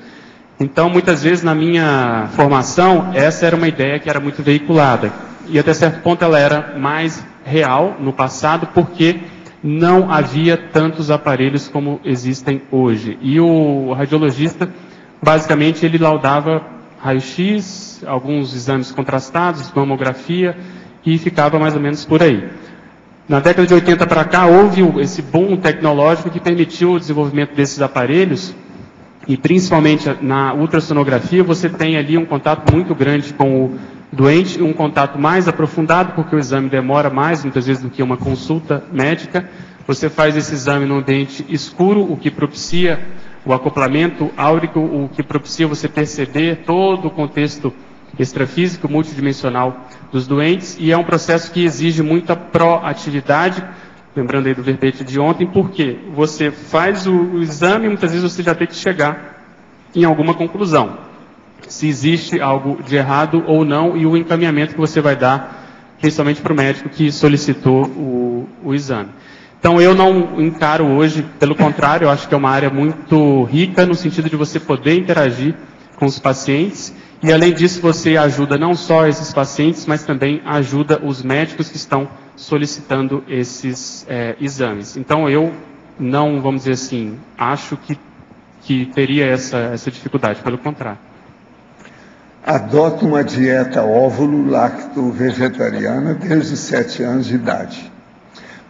Então, muitas vezes na minha formação, essa era uma ideia que era muito veiculada. E até certo ponto ela era mais real no passado, porque não havia tantos aparelhos como existem hoje. E o radiologista, basicamente, ele laudava raio-x, alguns exames contrastados, mamografia, e ficava mais ou menos por aí. Na década de 80 para cá, houve esse boom tecnológico que permitiu o desenvolvimento desses aparelhos, e principalmente na ultrassonografia, você tem ali um contato muito grande com o doente, um contato mais aprofundado, porque o exame demora mais, muitas vezes, do que uma consulta médica. Você faz esse exame num ambiente escuro, o que propicia o acoplamento áurico, o que propicia você perceber todo o contexto extrafísico, multidimensional dos doentes, e é um processo que exige muita proatividade, lembrando aí do verbete de ontem, porque você faz o exame e muitas vezes você já tem que chegar em alguma conclusão. Se existe algo de errado ou não, e o encaminhamento que você vai dar, principalmente para o médico que solicitou o exame. Então eu não encaro hoje, pelo contrário, eu acho que é uma área muito rica no sentido de você poder interagir com os pacientes, e além disso você ajuda não só esses pacientes, mas também ajuda os médicos que estão solicitando esses exames. Então eu não, vamos dizer assim, acho que teria essa dificuldade, pelo contrário. Adota uma dieta óvulo-lacto-vegetariana desde os 7 anos de idade.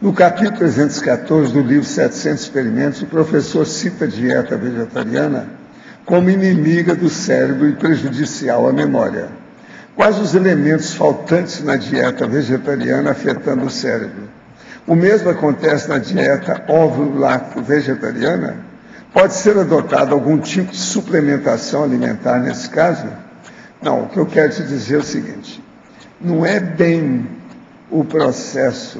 No capítulo 314 do livro 700 Experimentos, o professor cita a dieta vegetariana como inimiga do cérebro e prejudicial à memória. Quais os elementos faltantes na dieta vegetariana afetando o cérebro? O mesmo acontece na dieta óvulo-lacto-vegetariana? Pode ser adotado algum tipo de suplementação alimentar nesse caso? Não, o que eu quero te dizer é o seguinte, não é bem o processo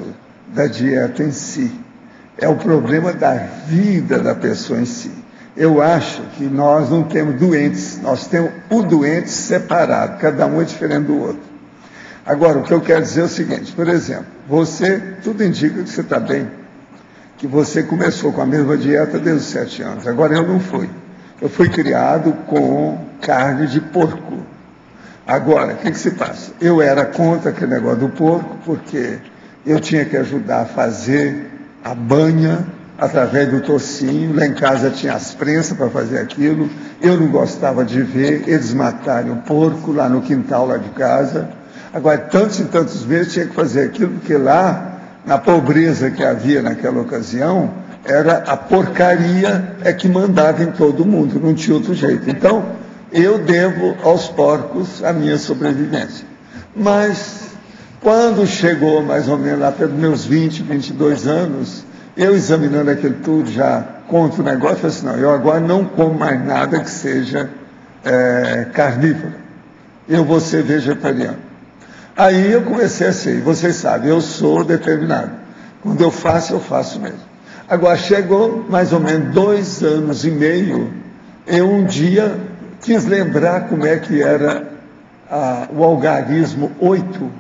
da dieta em si, é o problema da vida da pessoa em si. Eu acho que nós não temos doentes, nós temos o doente separado, cada um é diferente do outro. Agora, o que eu quero dizer é o seguinte, por exemplo, você, tudo indica que você está bem, que você começou com a mesma dieta desde os 7 anos, agora eu não fui. Eu fui criado com carne de porco. Agora, o que se passa? Eu era contra aquele negócio do porco, porque eu tinha que ajudar a fazer a banha através do tocinho. Lá em casa tinha as prensas para fazer aquilo. Eu não gostava de ver eles matarem o porco lá no quintal lá de casa. Agora, tantos e tantos meses tinha que fazer aquilo, porque lá, na pobreza que havia naquela ocasião, era a porcaria que mandava em todo mundo, não tinha outro jeito. Então, eu devo aos porcos a minha sobrevivência. Mas, quando chegou mais ou menos lá pelos meus 20, 22 anos, eu examinando aquilo tudo já contra o negócio, falei assim, não, eu agora não como mais nada que seja carnívoro. Eu vou ser vegetariano. Aí eu comecei a ser, vocês sabem, eu sou determinado. Quando eu faço mesmo. Agora, chegou mais ou menos 2 anos e meio, eu um dia quis lembrar como é que era o algarismo 8.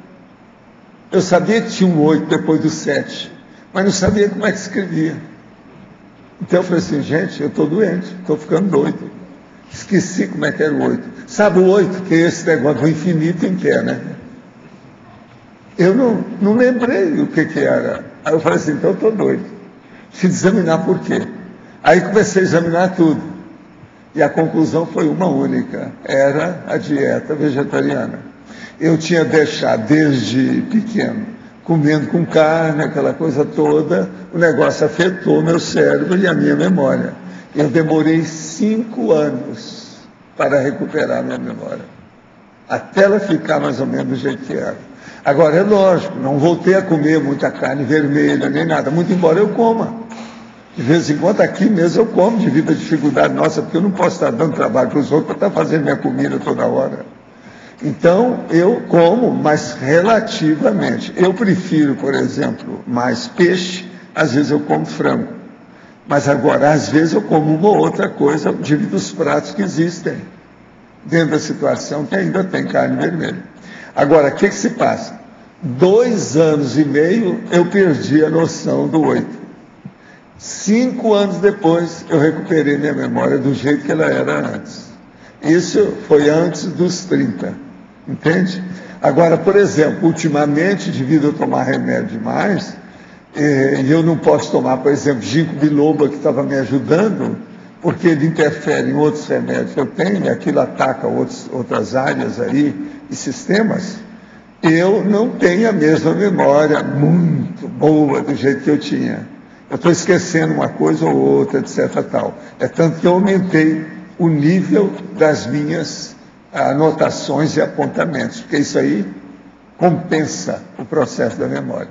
Eu sabia que tinha um 8 depois do 7, mas não sabia como é que escrevia. Então eu falei assim, gente, eu estou doente, estou ficando doido. Esqueci como é que era o 8. Sabe o 8, que é esse negócio do infinito em pé, né? Eu não lembrei o que era. Aí eu falei assim, então eu estou doido. Fui examinar por quê. Aí comecei a examinar tudo. E a conclusão foi uma única. Era a dieta vegetariana. Eu tinha deixado desde pequeno, comendo com carne, aquela coisa toda. O negócio afetou meu cérebro e a minha memória. Eu demorei 5 anos para recuperar minha memória. Até ela ficar mais ou menos do jeito que era. Agora, é lógico, não voltei a comer muita carne vermelha, nem nada, muito embora eu coma. De vez em quando, aqui mesmo eu como, devido à dificuldade nossa, porque eu não posso estar dando trabalho para os outros para estar fazendo minha comida toda hora. Então, eu como, mas relativamente. Eu prefiro, por exemplo, mais peixe, às vezes eu como frango. Mas agora, às vezes eu como uma ou outra coisa devido aos pratos que existem dentro da situação que ainda tem carne vermelha. Agora, o que se passa? 2 anos e meio eu perdi a noção do 8. 5 anos depois eu recuperei minha memória do jeito que ela era antes. Isso foi antes dos 30, entende? Agora, por exemplo, ultimamente, devido a tomar remédio demais, e eu não posso tomar, por exemplo, ginkgo biloba, que estava me ajudando, porque ele interfere em outros remédios que eu tenho, e aquilo ataca outras áreas aí e sistemas, eu não tenho a mesma memória muito boa do jeito que eu tinha. Eu estou esquecendo uma coisa ou outra, etc. tal. É tanto que eu aumentei o nível das minhas anotações e apontamentos, porque isso aí compensa o processo da memória.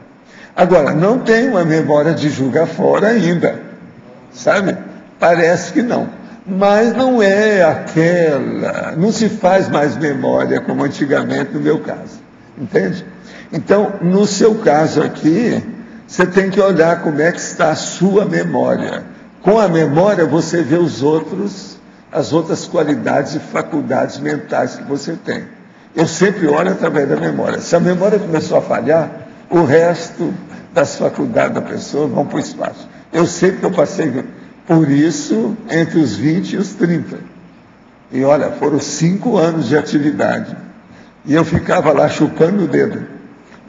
Agora, não tenho uma memória de julgar fora ainda, sabe? Parece que não. Mas não é aquela, não se faz mais memória como antigamente no meu caso, entende? Então, no seu caso aqui, você tem que olhar como é que está a sua memória. Com a memória você vê as outras qualidades e faculdades mentais que você tem. Eu sempre olho através da memória. Se a memória começou a falhar, o resto das faculdades da pessoa vão para o espaço. Eu sei que eu passei por isso entre os 20 e os 30. E olha, foram 5 anos de atividade. E eu ficava lá chupando o dedo.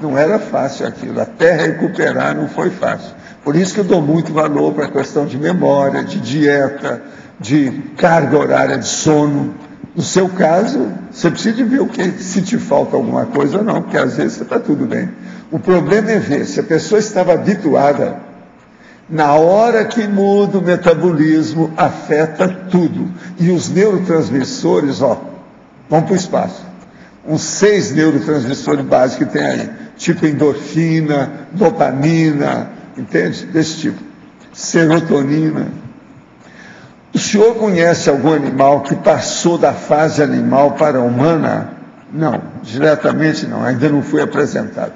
Não era fácil aquilo, até recuperar não foi fácil. Por isso que eu dou muito valor para a questão de memória, de dieta, de carga horária de sono. No seu caso, você precisa de ver o que, se te falta alguma coisa ou não, porque às vezes você está tudo bem. O problema é ver se a pessoa estava habituada. Na hora que muda o metabolismo, afeta tudo. E os neurotransmissores, vão para o espaço. Uns 6 neurotransmissores básicos que tem aí. Tipo endorfina, dopamina, entende? Desse tipo. Serotonina. O senhor conhece algum animal que passou da fase animal para a humana? Não, diretamente não, ainda não foi apresentado.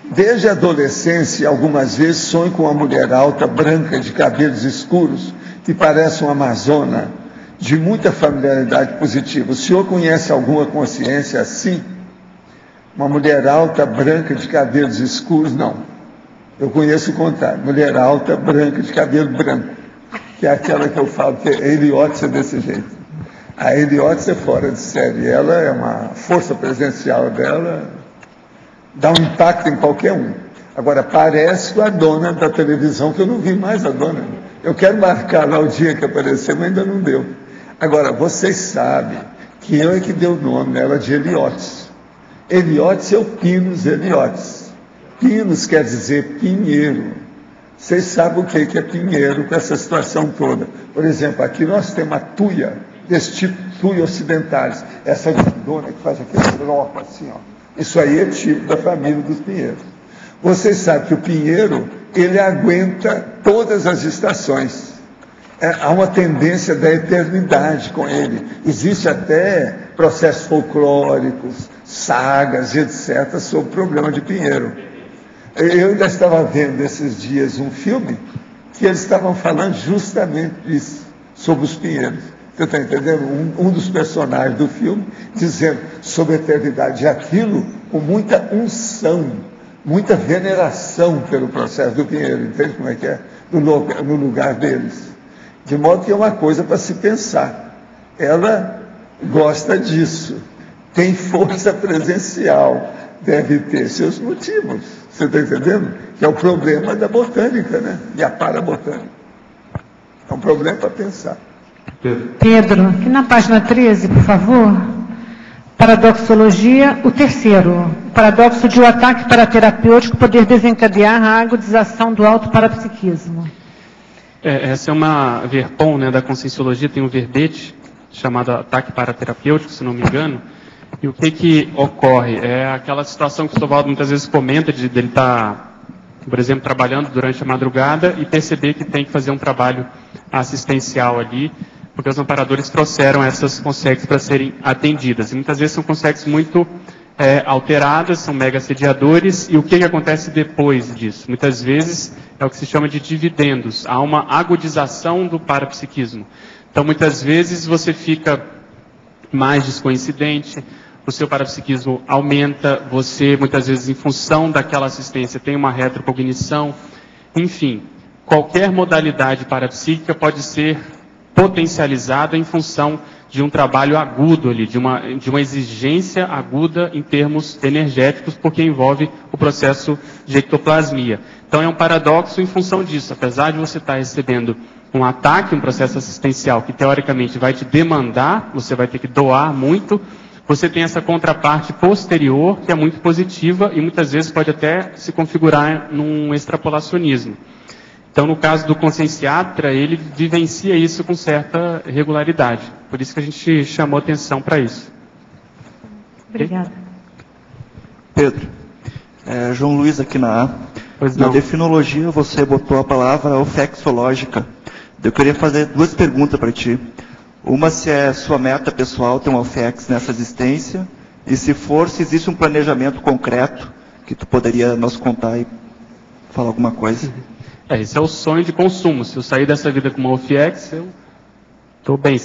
Desde a adolescência, algumas vezes sonho com uma mulher alta, branca, de cabelos escuros, que parece uma amazona, de muita familiaridade positiva. O senhor conhece alguma consciência assim? Uma mulher alta, branca, de cabelos escuros? Não. Eu conheço o contrário. Mulher alta, branca, de cabelo branco. Que é aquela que eu falo que a Eliótis é desse jeito. A Eliótis é fora de série. Ela é uma força presencial dela, dá um impacto em qualquer um. Agora, parece com a dona da televisão, que eu não vi mais a dona. Eu quero marcar lá o dia que apareceu, mas ainda não deu. Agora, vocês sabem que eu é que dei o nome nela de Eliótis. Eliótis é o Pinus Eliótis. Pinus quer dizer pinheiro. Vocês sabem o que é pinheiro com essa situação toda. Por exemplo, aqui nós temos a tuia, desse tipo, tuia ocidentais. Essa dona que faz aquele bloco assim, Isso aí é tipo da família dos pinheiros. Vocês sabem que o pinheiro, ele aguenta todas as estações. há uma tendência da eternidade com ele. Existe até processos folclóricos, sagas, etc., sobre o programa de Pinheiro. Eu ainda estava vendo esses dias um filme que eles estavam falando justamente disso, sobre os Pinheiros. Você está entendendo? Um dos personagens do filme dizendo sobre a eternidade. E aquilo com muita unção, muita veneração pelo processo do Pinheiro. Entende como é que é? No lugar deles. De modo que é uma coisa para se pensar. Ela gosta disso. Tem força presencial. Deve ter seus motivos. Você está entendendo? Que é o problema da botânica, né? E a parabotânica. É um problema para pensar. Pedro, aqui na página 13, por favor. Paradoxologia, o terceiro. O paradoxo de o ataque paraterapêutico poder desencadear a agudização do autoparapsiquismo. Essa é uma verpom, né, da Conscienciologia, tem um verbete chamado ataque paraterapêutico, se não me engano. E o que ocorre? É aquela situação que o Stovaldo muitas vezes comenta de ele estar, por exemplo, trabalhando durante a madrugada e perceber que tem que fazer um trabalho assistencial ali, porque os amparadores trouxeram essas consegues para serem atendidas. E muitas vezes são consegues muito alteradas, são mega assediadores, e o que acontece depois disso? Muitas vezes é o que se chama de dividendos. Há uma agudização do parapsiquismo. Então, muitas vezes você fica mais descoincidente, o seu parapsiquismo aumenta, você, muitas vezes, em função daquela assistência, tem uma retrocognição. Enfim, qualquer modalidade parapsíquica pode ser potencializada em função de um trabalho agudo ali, de uma exigência aguda em termos energéticos, porque envolve o processo de ectoplasmia. Então é um paradoxo em função disso. Apesar de você estar recebendo um ataque, um processo assistencial que teoricamente vai te demandar, você vai ter que doar muito, você tem essa contraparte posterior que é muito positiva e muitas vezes pode até se configurar num extrapolacionismo. Então, no caso do conscienciatra, ele vivencia isso com certa regularidade. Por isso que a gente chamou atenção para isso. Obrigada. Pedro, João Luiz aqui na A. Na definologia você botou a palavra ofexológica. Eu queria fazer duas perguntas para ti. Uma, se é sua meta pessoal ter um ofex nessa existência, e se for, se existe um planejamento concreto que tu poderia nos contar e falar alguma coisa. Esse é o sonho de consumo. Se eu sair dessa vida com uma OFIEX, eu estou bem.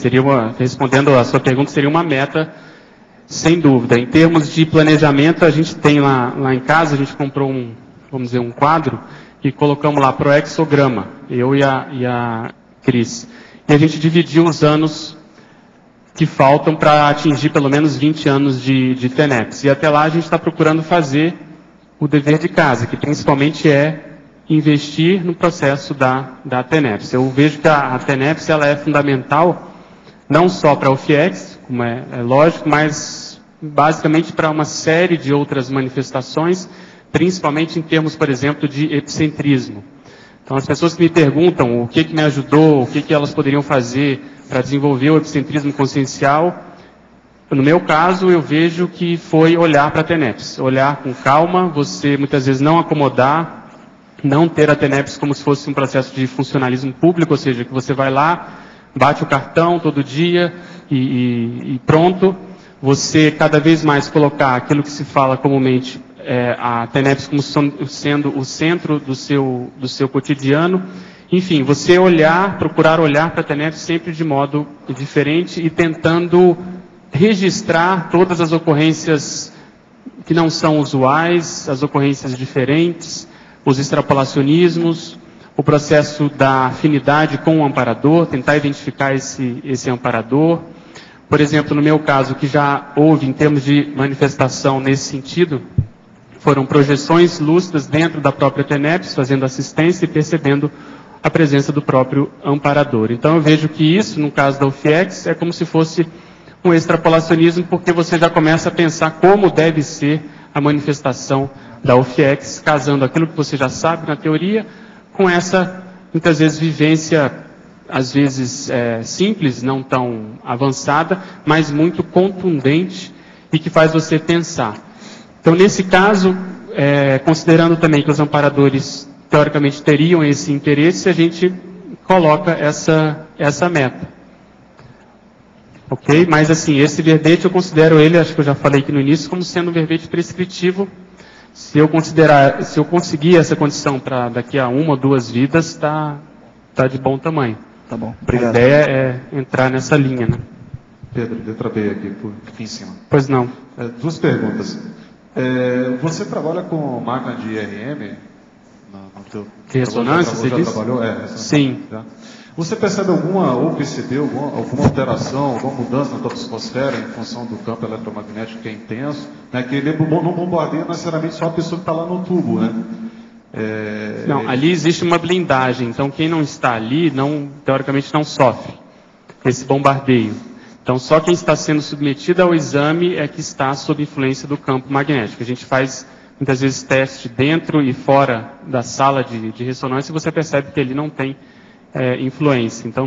Respondendo a sua pergunta, seria uma meta, sem dúvida. Em termos de planejamento, a gente tem lá em casa, a gente comprou um quadro, e colocamos lá proexograma, eu e a Cris. E a gente dividiu os anos que faltam para atingir pelo menos 20 anos de TENEPS. E até lá a gente está procurando fazer o dever de casa, que principalmente é investir no processo da TENEPS. Eu vejo que a TENEPS ela é fundamental, não só para o FIEX, como é lógico, mas basicamente para uma série de outras manifestações, principalmente em termos, por exemplo, de epicentrismo. Então, as pessoas que me perguntam o que me ajudou, o que elas poderiam fazer para desenvolver o epicentrismo consciencial, no meu caso, eu vejo que foi olhar para a TENEPS, olhar com calma, você muitas vezes não acomodar, não ter a TENEPS como se fosse um processo de funcionalismo público, ou seja, que você vai lá, bate o cartão todo dia e pronto. Você cada vez mais colocar aquilo que se fala comumente, a TENEPS como sendo o centro do seu cotidiano. Enfim, você procurar olhar para a TENEPS sempre de modo diferente e tentando registrar todas as ocorrências que não são usuais, as ocorrências diferentes, os extrapolacionismos, o processo da afinidade com o amparador, tentar identificar esse amparador. Por exemplo, no meu caso, que já houve em termos de manifestação nesse sentido, foram projeções lúcidas dentro da própria TENEPS, fazendo assistência e percebendo a presença do próprio amparador. Então eu vejo que isso, no caso da UFIEX, é como se fosse um extrapolacionismo, porque você já começa a pensar como deve ser a manifestação da UFIEX, casando aquilo que você já sabe na teoria, com essa, muitas vezes, vivência, às vezes simples, não tão avançada, mas muito contundente e que faz você pensar. Então, nesse caso, considerando também que os amparadores, teoricamente, teriam esse interesse, a gente coloca essa meta. Ok? Mas assim, esse verbete eu considero ele, acho que eu já falei aqui no início, como sendo um verbete prescritivo. Se eu conseguir essa condição para daqui a 1 ou 2 vidas, está de bom tamanho. Tá bom, obrigado. A ideia é entrar nessa linha, né? Pedro, letra B aqui em cima. Pois não. 2 perguntas. Você trabalha com máquina de IRM? De ressonância, você disse? Trabalhou? Ressonância. Sim. Já. Você percebe ou percebeu alguma alteração, alguma mudança na tua psicosfera em função do campo eletromagnético que é intenso, né, que ele não bombardeia necessariamente só a pessoa que está lá no tubo, né? Não, ali existe uma blindagem, então quem não está ali, teoricamente não sofre esse bombardeio. Então só quem está sendo submetido ao exame é que está sob influência do campo magnético. A gente faz muitas vezes teste dentro e fora da sala de ressonância e você percebe que ele não tem influência. Então,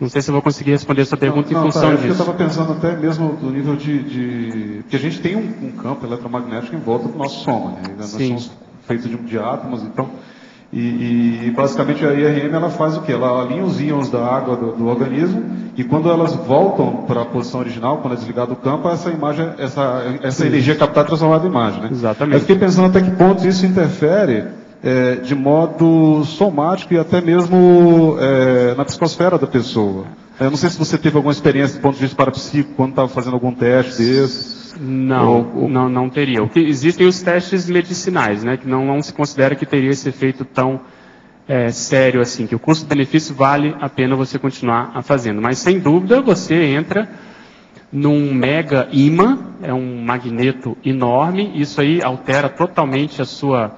não sei se eu vou conseguir responder a sua pergunta em função disso. Eu estava pensando até mesmo do nível que a gente tem um campo eletromagnético em volta do nosso soma, né? Nós somos feitos de átomos, então, e basicamente a IRM ela faz o quê? Ela alinha os íons da água do organismo e quando elas voltam para a posição original, quando é desligado o campo, essa imagem, essa energia captada é transformada em imagem, né? Exatamente. Eu fiquei pensando até que ponto isso interfere de modo somático e até mesmo na psicosfera da pessoa. Eu não sei se você teve alguma experiência do ponto de vista parapsíquico quando estava fazendo algum teste desse. Não teria. Existem os testes medicinais, né, que não se considera que teria esse efeito tão sério assim, que o custo-benefício vale a pena você continuar a fazendo. Mas sem dúvida você entra num mega ímã, é um magneto enorme, isso aí altera totalmente a sua,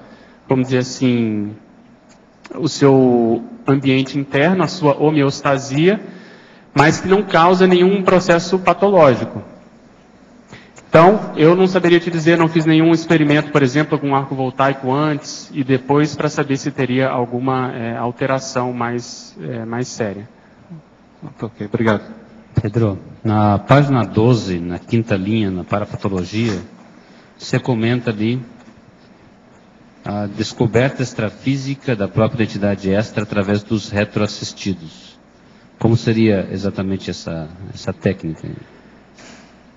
vamos dizer assim, o seu ambiente interno, a sua homeostasia, mas que não causa nenhum processo patológico. Então, eu não saberia te dizer, não fiz nenhum experimento, por exemplo, com arco voltaico antes e depois para saber se teria alguma alteração mais séria. Ok, obrigado. Pedro, na página 12, na 5ª linha, na parapatologia, você comenta ali a descoberta extrafísica da própria identidade extra através dos retroassistidos. Como seria exatamente essa técnica?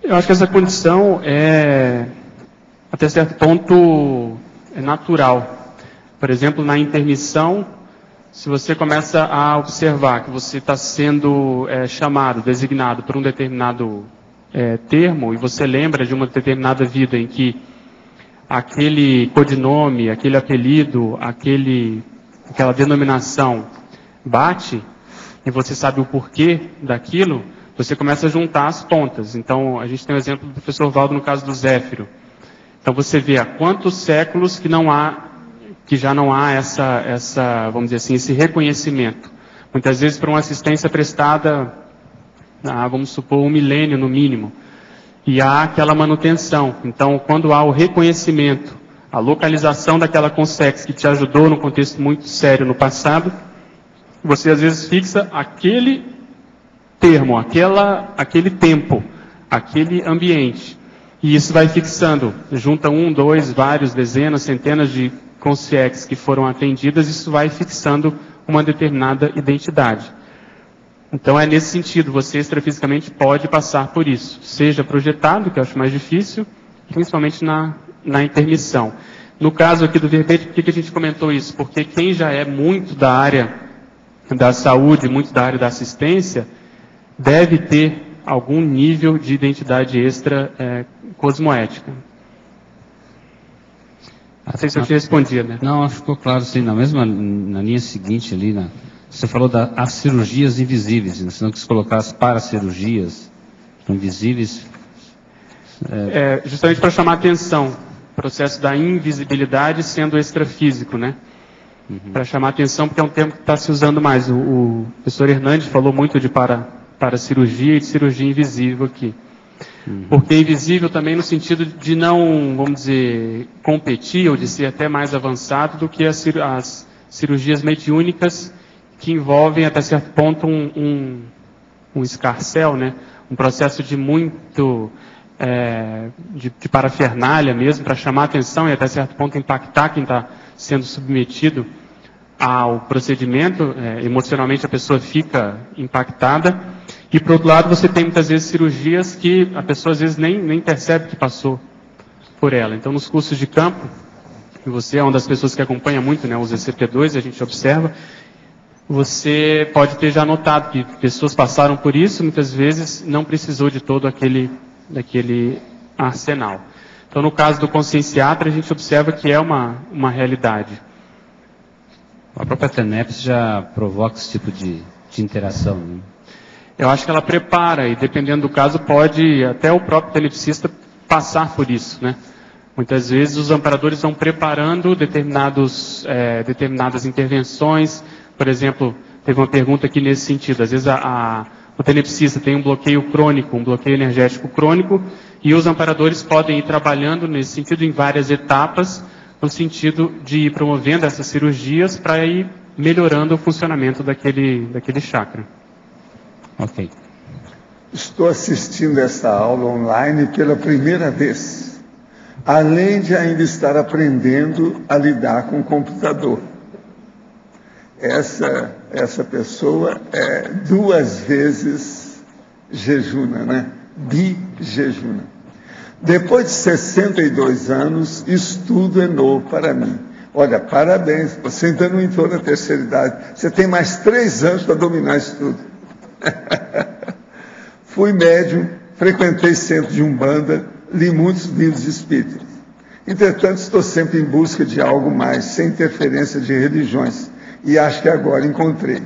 Eu acho que essa condição até certo ponto, natural. Por exemplo, na intermissão, se você começa a observar que você está sendo chamado, designado por um determinado termo, e você lembra de uma determinada vida em que aquele codinome, aquele apelido, aquela denominação bate, e você sabe o porquê daquilo, você começa a juntar as pontas. Então, a gente tem o exemplo do professor Valdo no caso do Zéfiro. Então, você vê há quantos séculos que já não há essa, vamos dizer assim, esse reconhecimento. Muitas vezes para uma assistência prestada, vamos supor, 1 milênio no mínimo. E há aquela manutenção. Então, quando há o reconhecimento, a localização daquela consex que te ajudou num contexto muito sério no passado, você às vezes fixa aquele termo, aquele tempo, aquele ambiente. E isso vai fixando, junta 1, 2, vários, dezenas, centenas de consciex que foram atendidas, isso vai fixando uma determinada identidade. Então é nesse sentido, você extrafisicamente pode passar por isso, seja projetado, que eu acho mais difícil, principalmente na intermissão. No caso aqui do verbete, por que a gente comentou isso? Porque quem já é muito da área da saúde, muito da área da assistência, deve ter algum nível de identidade extra cosmoética. Não sei se eu te respondia, né? Não, ficou claro, sim. Na linha seguinte ali, você falou das cirurgias invisíveis, né? Você não quis colocar as paracirurgias invisíveis. Justamente para chamar a atenção, o processo da invisibilidade sendo extrafísico, né? Para chamar a atenção, porque é um termo que está se usando mais. O professor Hernandes falou muito de paracirurgia e de cirurgia invisível aqui. Porque invisível também no sentido de não, vamos dizer, competir ou de ser até mais avançado do que as cirurgias mediúnicas que envolvem até certo ponto um escarcéu, né? Um processo de muito de parafernália mesmo, para chamar a atenção e até certo ponto impactar quem está sendo submetido ao procedimento, emocionalmente a pessoa fica impactada. E, por outro lado, você tem muitas vezes cirurgias que a pessoa às vezes nem percebe que passou por ela. Então, nos cursos de campo, você é uma das pessoas que acompanha muito, né, os ECP2, a gente observa, você pode ter já notado que pessoas passaram por isso, muitas vezes não precisou de todo daquele arsenal. Então, no caso do conscienciatra, a gente observa que é uma realidade. A própria TENEPS já provoca esse tipo de interação, né? Eu acho que ela prepara, e dependendo do caso, pode até o próprio tenepsista passar por isso, né? Muitas vezes os amparadores vão preparando determinadas intervenções. Por exemplo, teve uma pergunta aqui nesse sentido. Às vezes o tenepsista tem um bloqueio crônico, um bloqueio energético crônico, e os amparadores podem ir trabalhando nesse sentido em várias etapas, no sentido de ir promovendo essas cirurgias para ir melhorando o funcionamento daquele chakra. Ok. Estou assistindo essa aula online pela primeira vez, além de ainda estar aprendendo a lidar com o computador. Essa pessoa é 2 vezes jejuna, né? Bijejuna. Depois de 62 anos, estudo é novo para mim. Olha, parabéns, você ainda não entrou na terceira idade. Você tem mais 3 anos para dominar isso tudo. Fui médium, frequentei centro de Umbanda, li muitos livros espíritas. Entretanto, estou sempre em busca de algo mais, sem interferência de religiões. E acho que agora encontrei.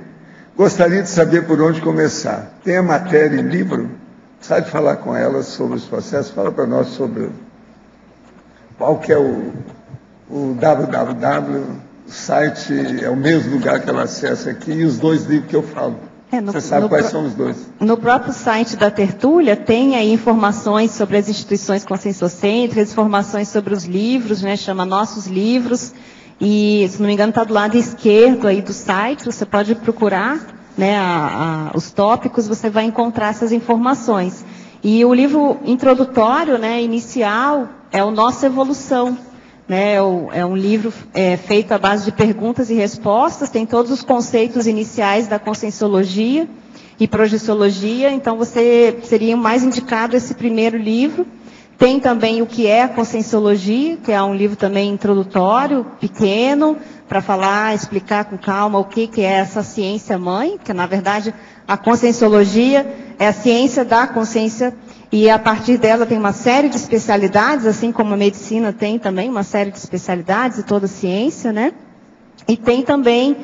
Gostaria de saber por onde começar. Tem a matéria em livro? Sabe falar com ela sobre os processos? Fala para nós sobre qual que é o www, o site, é o mesmo lugar que ela acessa aqui, e os 2 livros que eu falo. Você sabe quais são os 2? No próprio site da Tertúlia tem aí informações sobre as instituições conscienciocêntricas, informações sobre os livros, né, chama Nossos Livros, e se não me engano está do lado esquerdo aí do site, você pode procurar, né, os tópicos, você vai encontrar essas informações. E o livro introdutório, né, inicial, é o Nossa Evolução. Né, é um livro feito à base de perguntas e respostas, tem todos os conceitos iniciais da conscienciologia e projeciologia, então você seria mais indicado esse primeiro livro. Tem também o que é a conscienciologia, que é um livro também introdutório, pequeno, para falar, explicar com calma o que é essa ciência mãe, que na verdade a conscienciologia é a ciência da consciência. E a partir dela tem uma série de especialidades, assim como a medicina tem também uma série de especialidades e toda a ciência, né? E tem também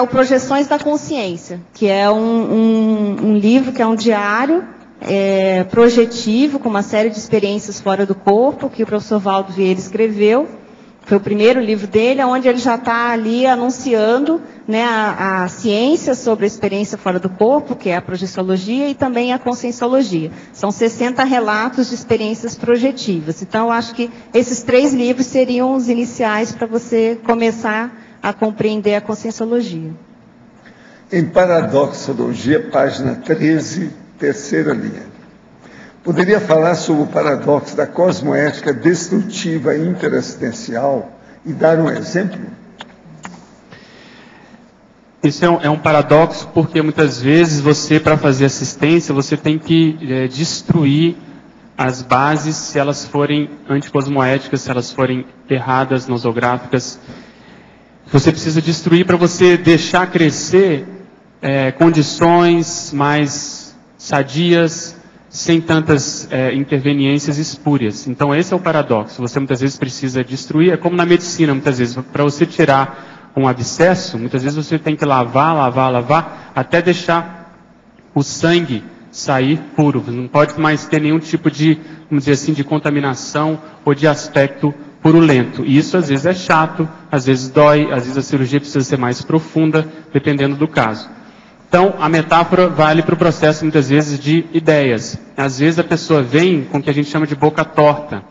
o Projeções da Consciência, que é um livro, que é um diário projetivo, com uma série de experiências fora do corpo, que o professor Valdo Vieira escreveu. Foi o primeiro livro dele, onde ele já está ali anunciando, né, a ciência sobre a experiência fora do corpo, que é a projeciologia, e também a conscienciologia. São 60 relatos de experiências projetivas. Então, eu acho que esses 3 livros seriam os iniciais para você começar a compreender a conscienciologia. Em Paradoxologia, página 13, terceira linha. Poderia falar sobre o paradoxo da cosmoética destrutiva e interassistencial e dar um exemplo? Isso é um paradoxo porque muitas vezes você, para fazer assistência, você tem que destruir as bases se elas forem anticosmoéticas, se elas forem erradas, nosográficas. Você precisa destruir para você deixar crescer condições mais sadias, sem tantas interveniências espúrias. Então esse é o paradoxo. Você muitas vezes precisa destruir, é como na medicina, muitas vezes, para você tirar um abscesso, muitas vezes você tem que lavar, até deixar o sangue sair puro. Não pode mais ter nenhum tipo de, vamos dizer assim, de contaminação ou de aspecto purulento. E isso às vezes é chato, às vezes dói, às vezes a cirurgia precisa ser mais profunda, dependendo do caso. Então, a metáfora vale para o processo, muitas vezes, de ideias. Às vezes a pessoa vem com o que a gente chama de boca torta.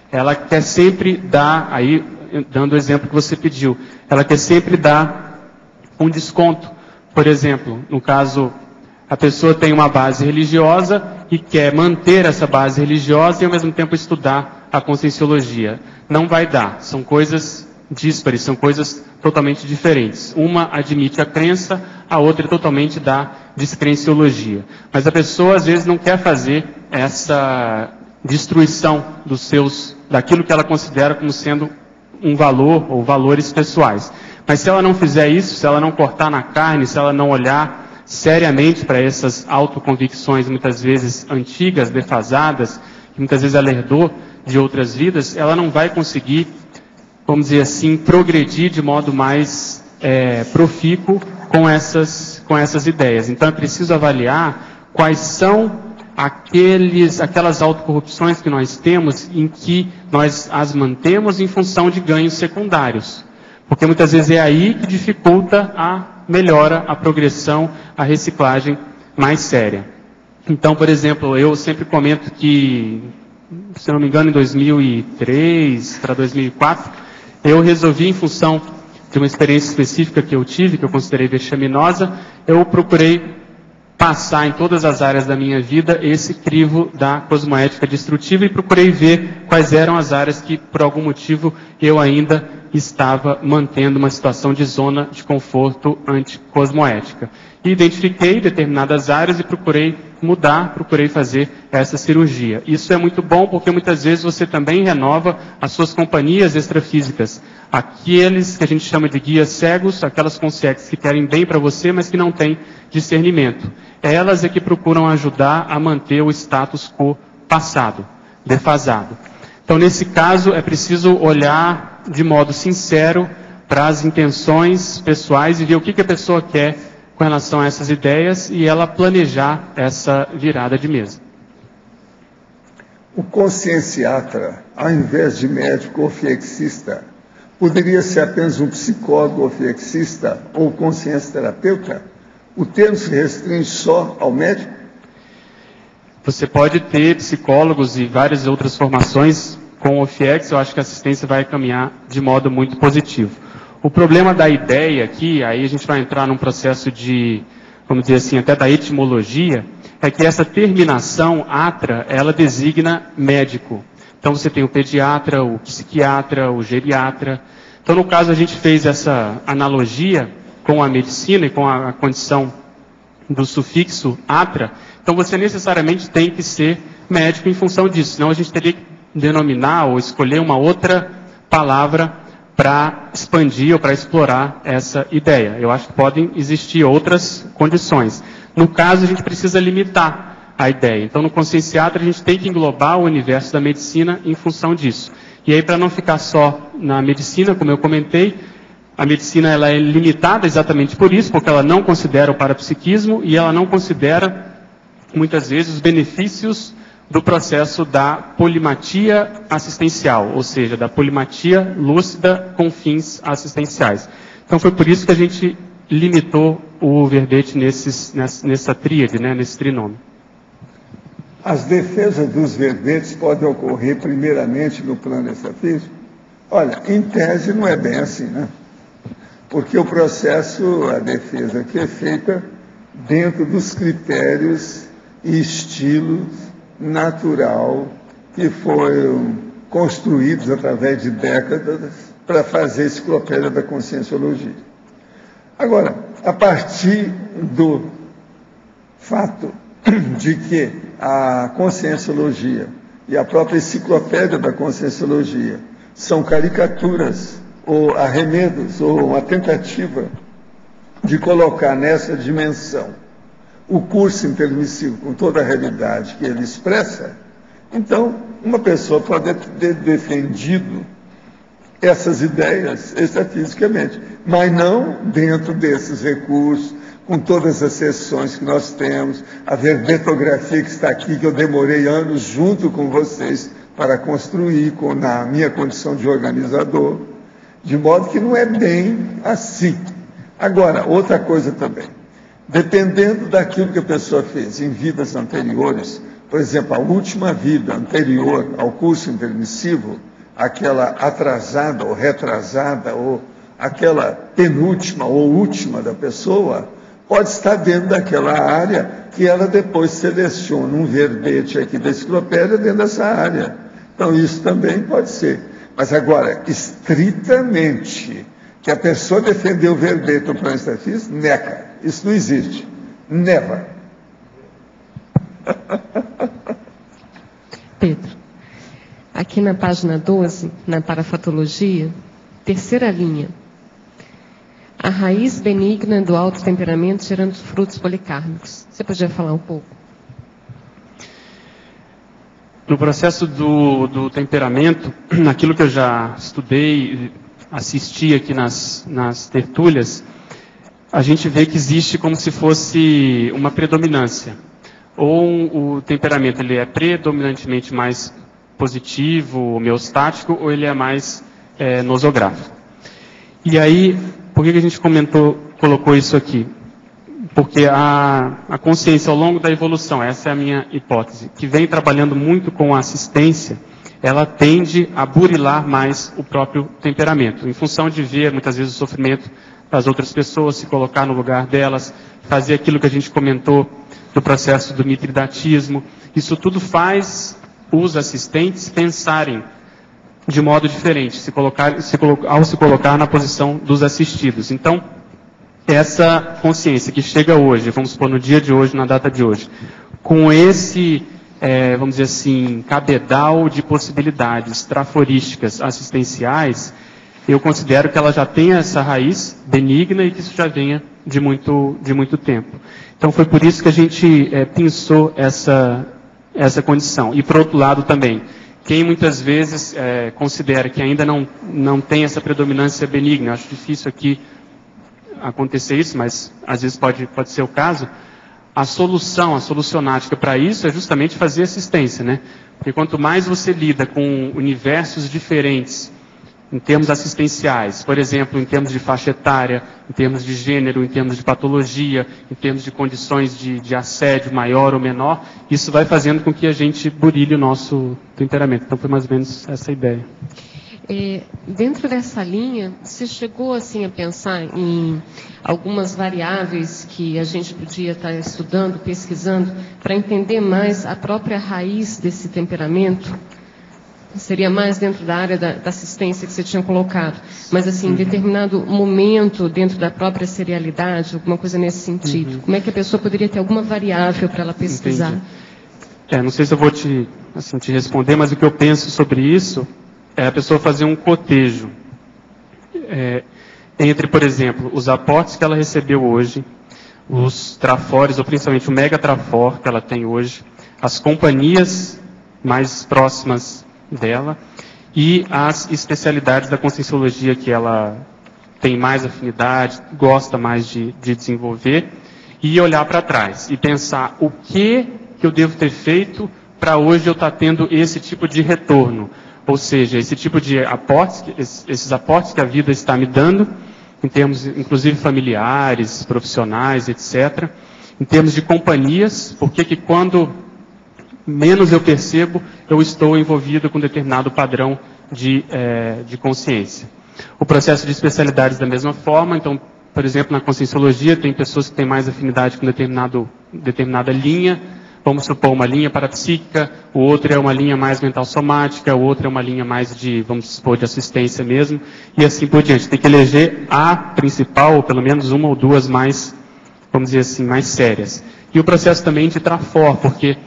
Ela quer sempre dar, aí, dando o exemplo que você pediu, ela quer sempre dar um desconto. Por exemplo, no caso, a pessoa tem uma base religiosa e quer manter essa base religiosa e, ao mesmo tempo, estudar a conscienciologia. Não vai dar. São coisas díspares, são coisas totalmente diferentes. Uma admite a crença, a outra é totalmente da descrenciologia. Mas a pessoa às vezes não quer fazer essa destruição daquilo que ela considera como sendo um valor ou valores pessoais. Mas se ela não fizer isso, se ela não cortar na carne, se ela não olhar seriamente para essas autoconvicções muitas vezes antigas, defasadas, que muitas vezes ela herdou de outras vidas, ela não vai conseguir, vamos dizer assim, progredir de modo mais profícuo com essas ideias. Então é preciso avaliar quais são aquelas autocorrupções que nós temos em que nós as mantemos em função de ganhos secundários. Porque muitas vezes é aí que dificulta a melhora, a progressão, a reciclagem mais séria. Então, por exemplo, eu sempre comento que, se não me engano, em 2003 para 2004, eu resolvi, em função de uma experiência específica que eu tive, que eu considerei vexaminosa, eu procurei passar em todas as áreas da minha vida esse crivo da cosmoética destrutiva e procurei ver quais eram as áreas que, por algum motivo, eu ainda estava mantendo uma situação de zona de conforto anticosmoética. E identifiquei determinadas áreas e procurei mudar, procurei fazer essa cirurgia. Isso é muito bom porque muitas vezes você também renova as suas companhias extrafísicas. Aqueles que a gente chama de guias cegos, aquelas consciências que querem bem para você, mas que não têm discernimento. Elas é que procuram ajudar a manter o status quo passado, defasado. Então, nesse caso, é preciso olhar de modo sincero para as intenções pessoais e ver o que a pessoa quer com relação a essas ideias e ela planejar essa virada de mesa. O conscienciatra, ao invés de médico ou fiexista, poderia ser apenas um psicólogo ou fiexista ou consciência-terapeuta? O termo se restringe só ao médico? Você pode ter psicólogos e várias outras formações com o FIEX, eu acho que a assistência vai caminhar de modo muito positivo. O problema da ideia aqui, aí a gente vai entrar num processo de, vamos dizer assim, até da etimologia, é que essa terminação atra, ela designa médico. Então você tem o pediatra, o psiquiatra, o geriatra. Então no caso a gente fez essa analogia com a medicina e com a condição do sufixo atra. Então você necessariamente tem que ser médico em função disso, senão a gente teria que denominar ou escolher uma outra palavra para expandir ou para explorar essa ideia. Eu acho que podem existir outras condições. No caso, a gente precisa limitar a ideia. Então, no conscienciatra, a gente tem que englobar o universo da medicina em função disso. E aí, para não ficar só na medicina, como eu comentei, a medicina ela é limitada exatamente por isso, porque ela não considera o parapsiquismo e ela não considera, muitas vezes, os benefícios do processo da polimatia assistencial, ou seja, da polimatia lúcida com fins assistenciais. Então foi por isso que a gente limitou o verbete nessa tríade, nesse trinômio. As defesas dos verbetes podem ocorrer primeiramente no plano extrafísico? Olha, em tese não é bem assim, né? Porque o processo, a defesa aqui é feita dentro dos critérios e estilos natural que foram construídos através de décadas para fazer a enciclopédia da conscienciologia. Agora, a partir do fato de que a conscienciologia e a própria enciclopédia da conscienciologia são caricaturas ou arremedos ou uma tentativa de colocar nessa dimensão o curso intermissivo com toda a realidade que ele expressa, então uma pessoa pode ter defendido essas ideias extrafisicamente, mas não dentro desses recursos, com todas as sessões que nós temos, a verbetografia que está aqui, que eu demorei anos junto com vocês para construir, na minha condição de organizador, de modo que não é bem assim. Agora, outra coisa também, dependendo daquilo que a pessoa fez em vidas anteriores, por exemplo, a última vida anterior ao curso intermissivo, aquela atrasada ou retrasada, ou aquela penúltima ou última da pessoa, pode estar dentro daquela área que ela depois seleciona um verbete aqui da enciclopédia dentro dessa área. Então isso também pode ser. Mas agora, estritamente, que a pessoa defendeu o verbete ou plano extrafísico, neca. Isso não existe. Never. Pedro, aqui na página 12, na parafatologia, terceira linha. A raiz benigna do alto temperamento gerando frutos policármicos. Você podia falar um pouco? No processo do temperamento, naquilo que eu já estudei, assisti aqui nas tertúlias, a gente vê que existe como se fosse uma predominância. Ou o temperamento ele é predominantemente mais positivo, homeostático, ou ele é mais nosográfico. E aí, por que a gente colocou isso aqui? Porque a consciência ao longo da evolução, essa é a minha hipótese, que vem trabalhando muito com a assistência, ela tende a burilar mais o próprio temperamento, em função de ver muitas vezes o sofrimento das outras pessoas, se colocar no lugar delas, fazer aquilo que a gente comentou do processo do mitridatismo. Isso tudo faz os assistentes pensarem de modo diferente, ao se colocar na posição dos assistidos. Então, essa consciência que chega hoje, vamos supor no dia de hoje, na data de hoje, com esse, vamos dizer assim, cabedal de possibilidades traforísticas assistenciais, eu considero que ela já tem essa raiz benigna e que isso já venha de muito tempo. Então foi por isso que a gente pensou essa condição. E por outro lado também, quem muitas vezes considera que ainda não tem essa predominância benigna, acho difícil aqui acontecer isso, mas às vezes pode ser o caso, a solucionática para isso é justamente fazer assistência, né? Porque quanto mais você lida com universos diferentes, em termos assistenciais, por exemplo, em termos de faixa etária, em termos de gênero, em termos de patologia, em termos de condições de assédio maior ou menor, isso vai fazendo com que a gente burilhe o nosso temperamento. Então foi mais ou menos essa a ideia. Dentro dessa linha, você chegou assim a pensar em algumas variáveis que a gente podia estar estudando, pesquisando, para entender mais a própria raiz desse temperamento? Seria mais dentro da área da assistência que você tinha colocado, mas assim, em determinado momento, dentro da própria serialidade, alguma coisa nesse sentido. Como é que a pessoa poderia ter alguma variável para ela pesquisar? Não sei se eu vou te responder, mas o que eu penso sobre isso é a pessoa fazer um cotejo entre, por exemplo, os aportes que ela recebeu hoje, os trafores, ou principalmente o mega trafor que ela tem hoje, as companhias mais próximas dela e as especialidades da conscienciologia que ela tem mais afinidade, gosta mais de desenvolver, e olhar para trás e pensar o que eu devo ter feito para hoje eu estar tendo esse tipo de retorno. Ou seja, esse tipo de aportes, esses aportes que a vida está me dando, em termos inclusive familiares, profissionais, etc. Em termos de companhias, porque que quando menos eu percebo, eu estou envolvido com determinado padrão de consciência. O processo de especialidades da mesma forma, então, por exemplo, na conscienciologia, tem pessoas que têm mais afinidade com determinada linha, vamos supor, uma linha parapsíquica, o outro é uma linha mais mental somática, o outro é uma linha mais vamos supor, de assistência mesmo, e assim por diante. Tem que eleger a principal, ou pelo menos uma ou duas mais, vamos dizer assim, mais sérias. E o processo também de trafor, porque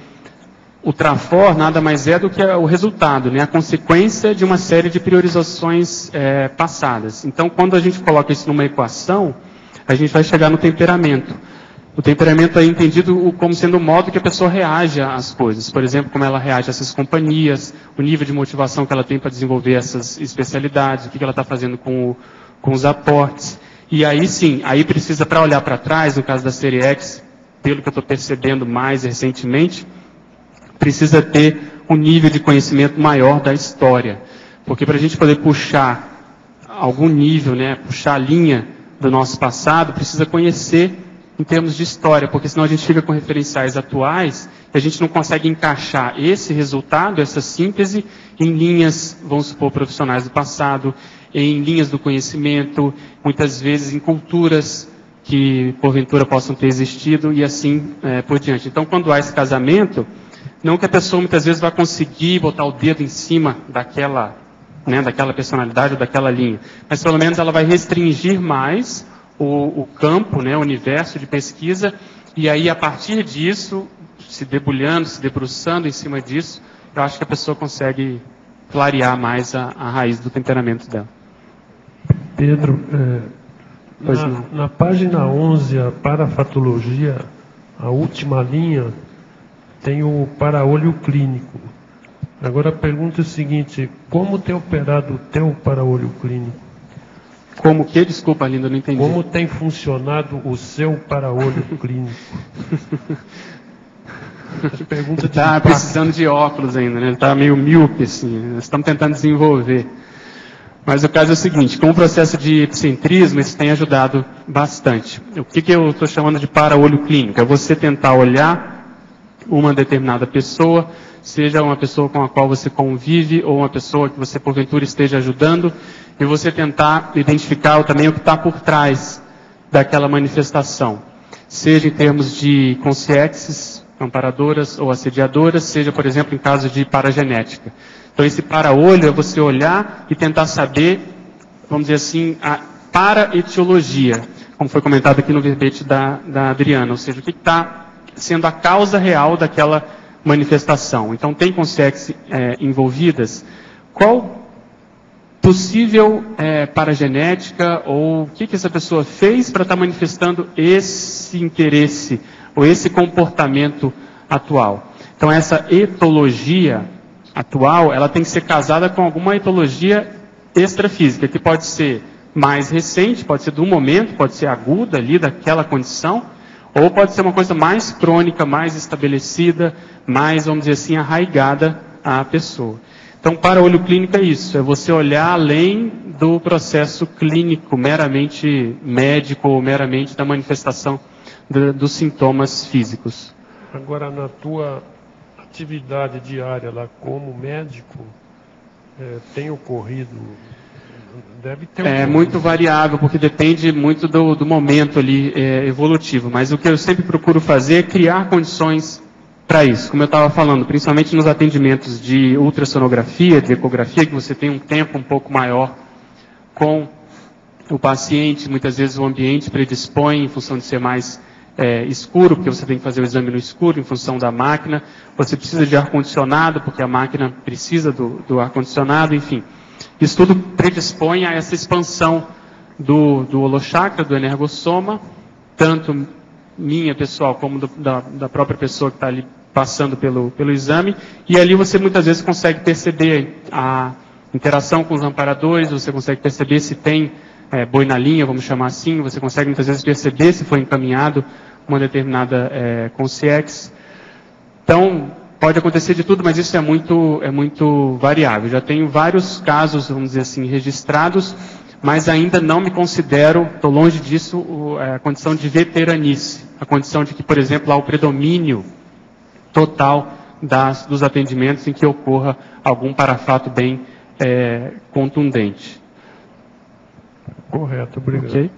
o trafor nada mais é do que o resultado, né? A consequência de uma série de priorizações passadas. Então, quando a gente coloca isso numa equação, a gente vai chegar no temperamento. O temperamento é entendido como sendo o modo que a pessoa reage às coisas. Por exemplo, como ela reage a essas companhias, o nível de motivação que ela tem para desenvolver essas especialidades, o que ela está fazendo com os aportes. E aí sim, aí precisa, para olhar para trás, no caso da série X, pelo que eu estou percebendo mais recentemente, precisa ter um nível de conhecimento maior da história. Porque para a gente poder puxar algum nível, né, puxar a linha do nosso passado, precisa conhecer em termos de história, porque senão a gente fica com referenciais atuais e a gente não consegue encaixar esse resultado, essa síntese, em linhas, vamos supor, profissionais do passado, em linhas do conhecimento, muitas vezes em culturas que porventura possam ter existido e assim por diante. Então, quando há esse casamento, não que a pessoa muitas vezes vai conseguir botar o dedo em cima né, daquela personalidade ou daquela linha. Mas pelo menos ela vai restringir mais o campo, né, o universo de pesquisa, e aí a partir disso, se debulhando, se debruçando em cima disso, eu acho que a pessoa consegue clarear mais a raiz do temperamento dela. Pedro, na página 11, a parafatologia, a última linha, tem o para-olho clínico. Agora a pergunta é a seguinte: como tem operado o teu para-olho clínico? Como que? Desculpa, Linda, não entendi. Como tem funcionado o seu para-olho clínico? Pergunta de está precisando de óculos ainda, né? Ele está meio míope, assim. Nós estamos tentando desenvolver. Mas o caso é o seguinte: com o processo de epicentrismo, isso tem ajudado bastante. O que eu estou chamando de para-olho clínico? É você tentar olhar uma determinada pessoa, seja uma pessoa com a qual você convive, ou uma pessoa que você porventura esteja ajudando, e você tentar identificar também o que está por trás daquela manifestação. Seja em termos de consciências, amparadoras ou assediadoras, seja, por exemplo, em caso de paragenética. Então, esse para-olho é você olhar e tentar saber, vamos dizer assim, a para-etiologia, como foi comentado aqui no verbete da Adriana, ou seja, o que está sendo a causa real daquela manifestação. Então, tem consciências envolvidas. Qual possível paragenética ou o que essa pessoa fez para estar manifestando esse interesse ou esse comportamento atual? Então, essa etologia atual, ela tem que ser casada com alguma etologia extrafísica, que pode ser mais recente, pode ser do momento, pode ser aguda ali daquela condição, ou pode ser uma coisa mais crônica, mais estabelecida, mais, vamos dizer assim, arraigada à pessoa. Então, para-olho clínico é isso, é você olhar além do processo clínico, meramente médico ou meramente da manifestação dos sintomas físicos. Agora, na tua atividade diária lá como médico, tem ocorrido, deve ter ocorrido. É muito variável, porque depende muito do momento ali evolutivo, mas o que eu sempre procuro fazer é criar condições para isso, como eu estava falando, principalmente nos atendimentos de ultrassonografia, de ecografia, que você tem um tempo um pouco maior com o paciente, muitas vezes o ambiente predispõe em função de ser mais escuro, porque você tem que fazer o exame no escuro, em função da máquina, você precisa de ar-condicionado, porque a máquina precisa do ar-condicionado, enfim. Isso tudo predispõe a essa expansão do holochakra, do energossoma, tanto minha pessoal, como da própria pessoa que está ali passando pelo exame, e ali você muitas vezes consegue perceber a interação com os amparadores, você consegue perceber se tem boi na linha, vamos chamar assim, você consegue muitas vezes perceber se foi encaminhado uma determinada consciência. Então, pode acontecer de tudo, mas isso é muito variável. Já tenho vários casos, vamos dizer assim, registrados, mas ainda não me considero, estou longe disso, a condição de veteranice, a condição de que, por exemplo, há o predomínio total dos atendimentos em que ocorra algum parafato bem contundente. Correto, obrigado. Okay.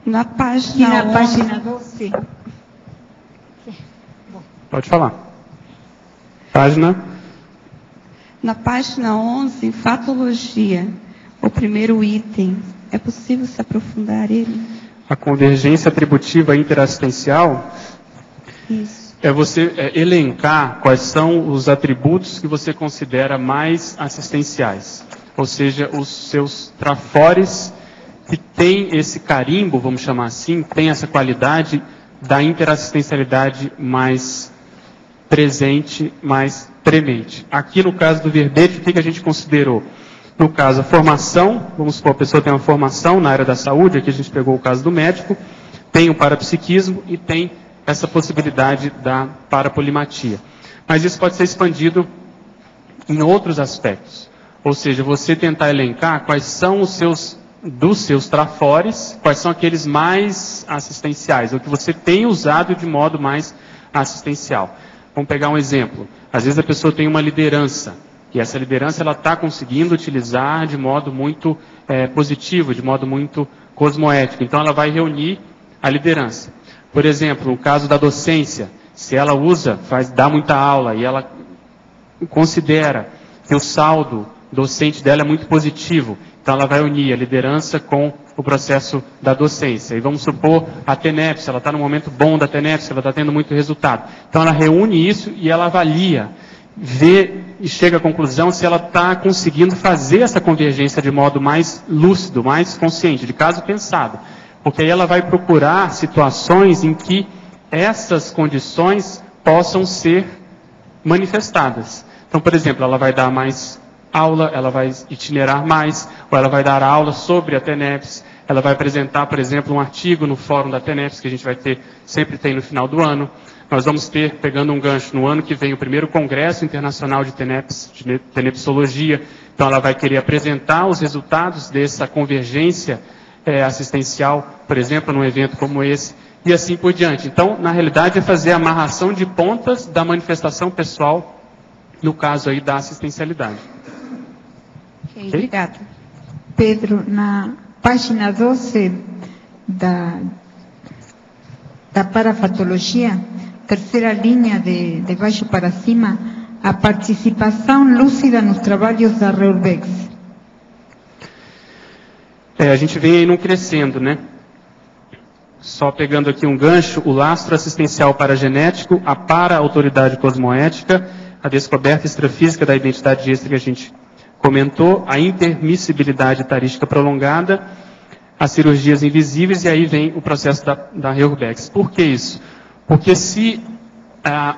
Na página 12. Pode falar. Página? Na página 11, fatologia, o primeiro item. É possível se aprofundar ele? A convergência atributiva interassistencial. Isso. É você elencar quais são os atributos que você considera mais assistenciais. Ou seja, os seus trafores que têm esse carimbo, vamos chamar assim, tem essa qualidade da interassistencialidade mais presente, mais premente. Aqui no caso do verbete, o que a gente considerou? No caso, a formação, vamos supor, a pessoa tem uma formação na área da saúde, aqui a gente pegou o caso do médico, tem o parapsiquismo e tem essa possibilidade da parapolimatia. Mas isso pode ser expandido em outros aspectos. Ou seja, você tentar elencar quais são dos seus trafores, quais são aqueles mais assistenciais, ou que você tem usado de modo mais assistencial. Vamos pegar um exemplo. Às vezes a pessoa tem uma liderança, e essa liderança ela está conseguindo utilizar de modo muito positivo, de modo muito cosmoético. Então ela vai reunir a liderança. Por exemplo, no caso da docência, se ela dá muita aula e ela considera que o saldo docente dela é muito positivo. Então, ela vai unir a liderança com o processo da docência. E vamos supor a TENEPS, ela está no momento bom da TENEPS, ela está tendo muito resultado. Então, ela reúne isso e ela avalia, vê e chega à conclusão se ela está conseguindo fazer essa convergência de modo mais lúcido, mais consciente, de caso pensado. Porque aí ela vai procurar situações em que essas condições possam ser manifestadas. Então, por exemplo, ela vai dar mais aula, ela vai itinerar mais, ou ela vai dar aula sobre a TENEPS, ela vai apresentar, por exemplo, um artigo no fórum da TENEPS, que a gente vai ter, sempre tem no final do ano. Nós vamos ter, pegando um gancho, no ano que vem, o primeiro Congresso Internacional de TENEPS, de Tenepsologia. Então, ela vai querer apresentar os resultados dessa convergência assistencial, por exemplo, num evento como esse, e assim por diante. Então, na realidade, é fazer a amarração de pontas da manifestação pessoal, no caso aí da assistencialidade. Okay, obrigada. Pedro, na página 12 da parafatologia, terceira linha de baixo para cima, a participação lúcida nos trabalhos da REURBEX. A gente vem aí num crescendo, né? Só pegando aqui um gancho, o lastro assistencial paragenético, a para-autoridade cosmoética, a descoberta extrafísica da identidade extra que a gente comentou, a intermissibilidade tarística prolongada, as cirurgias invisíveis, e aí vem o processo da REURBEX. Por que isso? Porque se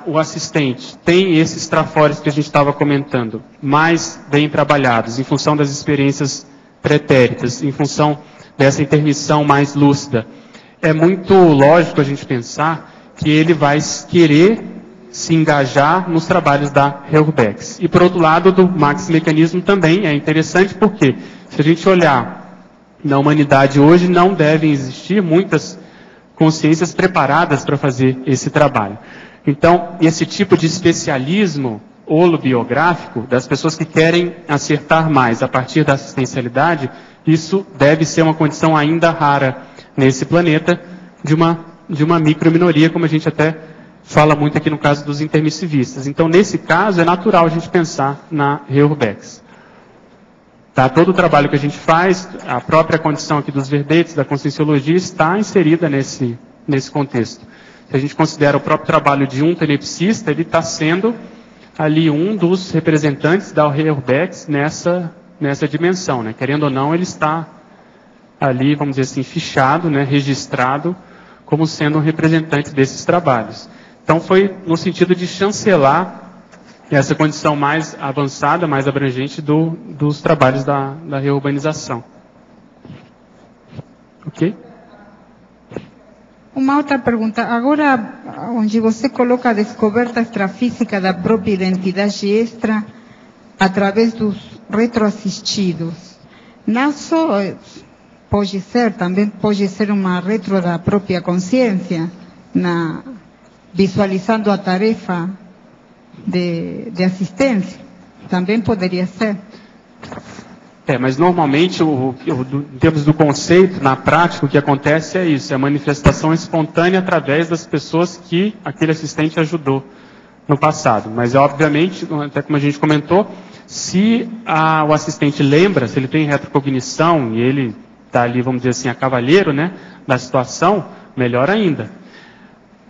o assistente tem esses trafores que a gente estava comentando, mais bem trabalhados, em função das experiências pretéritas, em função dessa intermissão mais lúcida, é muito lógico a gente pensar que ele vai querer se engajar nos trabalhos da REURBEX. E, por outro lado, do maximecanismo também é interessante, porque se a gente olhar na humanidade hoje, não devem existir muitas consciências preparadas para fazer esse trabalho. Então, esse tipo de especialismo holobiográfico, das pessoas que querem acertar mais a partir da assistencialidade, isso deve ser uma condição ainda rara nesse planeta, de uma microminoria, como a gente até fala muito aqui no caso dos intermissivistas. Então, nesse caso, é natural a gente pensar na REURBEX. Tá? Todo o trabalho que a gente faz, a própria condição aqui dos verbetes, da conscienciologia, está inserida nesse contexto. Se a gente considera o próprio trabalho de um tenepsista, ele está sendo ali um dos representantes da REURBEX nessa dimensão, né? Querendo ou não, ele está ali, vamos dizer assim, fichado, né, registrado, como sendo um representante desses trabalhos. Então, foi no sentido de chancelar essa condição mais avançada, mais abrangente dos trabalhos da reurbanização. Ok? Uma outra pergunta. Agora, onde você coloca a descoberta extrafísica da própria identidade extra através dos retroassistidos, não só pode ser, também pode ser uma retro da própria consciência, visualizando a tarefa de assistência. Também poderia ser. Mas normalmente, em termos do conceito, na prática, o que acontece é isso, é a manifestação espontânea através das pessoas que aquele assistente ajudou no passado. Mas, obviamente, até como a gente comentou, se o assistente lembra, se ele tem retrocognição e ele está ali, vamos dizer assim, a cavalheiro, né, da situação, melhor ainda.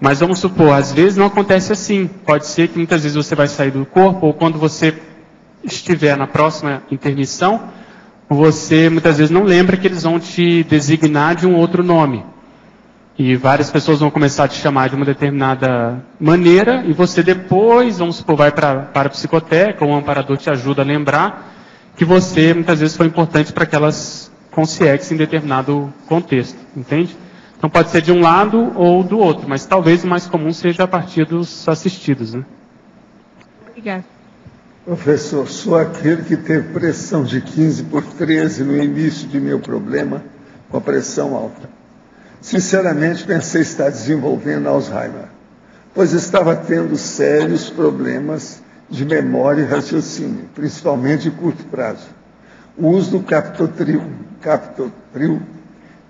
Mas vamos supor, às vezes não acontece assim. Pode ser que muitas vezes você vai sair do corpo, ou quando você estiver na próxima intermissão, você muitas vezes não lembra que eles vão te designar de um outro nome. E várias pessoas vão começar a te chamar de uma determinada maneira, e você depois, vamos supor, vai para a psicoteca, ou o amparador te ajuda a lembrar que você muitas vezes foi importante para aquelas consciex em determinado contexto, entende? Então pode ser de um lado ou do outro, mas talvez o mais comum seja a partir dos assistidos, né? Obrigada. Professor, sou aquele que teve pressão de 15/13 no início de meu problema com a pressão alta. Sinceramente, pensei estar desenvolvendo Alzheimer, pois estava tendo sérios problemas de memória e raciocínio, principalmente de curto prazo. O uso do captopril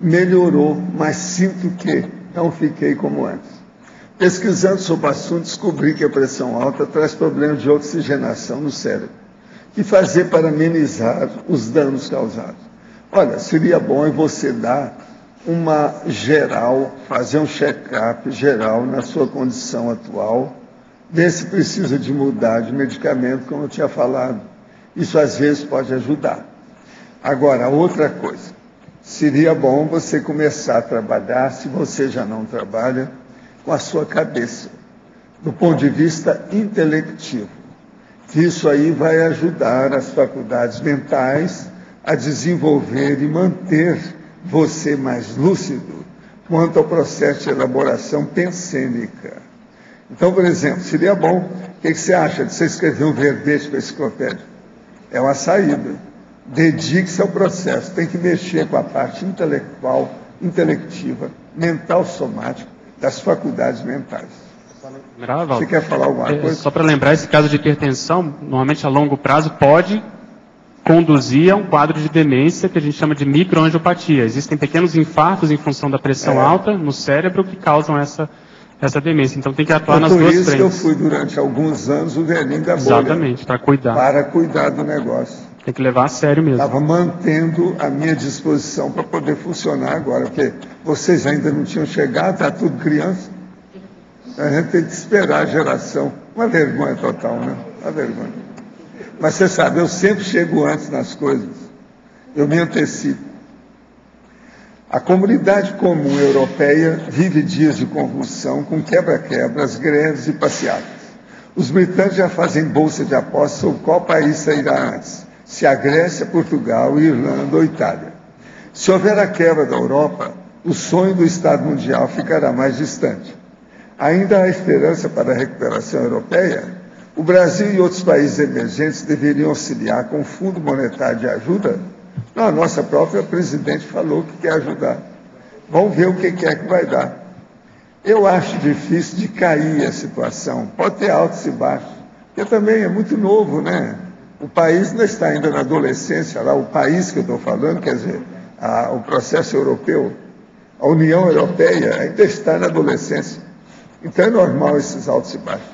melhorou, mas sinto que não fiquei como antes. Pesquisando sobre o assunto, descobri que a pressão alta traz problemas de oxigenação no cérebro. e fazer para amenizar os danos causados. Olha, seria bom você dar uma geral, fazer um check-up geral na sua condição atual, ver se precisa de mudar de medicamento, como eu tinha falado. Isso às vezes pode ajudar. Agora, outra coisa, seria bom você começar a trabalhar, se você já não trabalha, com a sua cabeça, do ponto de vista intelectivo. Isso aí vai ajudar as faculdades mentais a desenvolver e manter você mais lúcido quanto ao processo de elaboração pensênica. Então, por exemplo, seria bom, o que você acha de você escrever um verbete para a enciclopédia? É uma saída. Dedique-se ao processo, tem que mexer com a parte intelectual, intelectiva, mental somática das faculdades mentais. Você quer falar alguma coisa? Só para lembrar, esse caso de hipertensão, normalmente a longo prazo, pode conduzir a um quadro de demência que a gente chama de microangiopatia. Existem pequenos infartos em função da pressão alta no cérebro que causam essa demência. Então tem que atuar nas duas frentes. Por isso que eu fui durante alguns anos o velhinho da bolha. Exatamente, para cuidar. Para cuidar do negócio. Tem que levar a sério mesmo. Estava mantendo a minha disposição para poder funcionar agora, porque vocês ainda não tinham chegado, está tudo criança. A gente tem que esperar a geração. Uma vergonha total, né? Uma vergonha. Mas você sabe, eu sempre chego antes nas coisas. Eu me antecipo. A comunidade comum europeia vive dias de convulsão com quebra-quebras, greves e passeatas. Os britânicos já fazem bolsa de aposta sobre qual país sairá antes, se a Grécia, Portugal, Irlanda ou Itália. Se houver a quebra da Europa, o sonho do Estado Mundial ficará mais distante. Ainda há esperança para a recuperação europeia? O Brasil e outros países emergentes deveriam auxiliar com o Fundo Monetário de Ajuda? Não, a nossa própria presidente falou que quer ajudar. Vamos ver o que é que vai dar. Eu acho difícil de cair a situação. Pode ter altos e baixos. Porque também é muito novo, né? O país não está ainda na adolescência, lá, o país que eu estou falando, quer dizer, o processo europeu, a União Europeia ainda está na adolescência. Então é normal esses altos e baixos.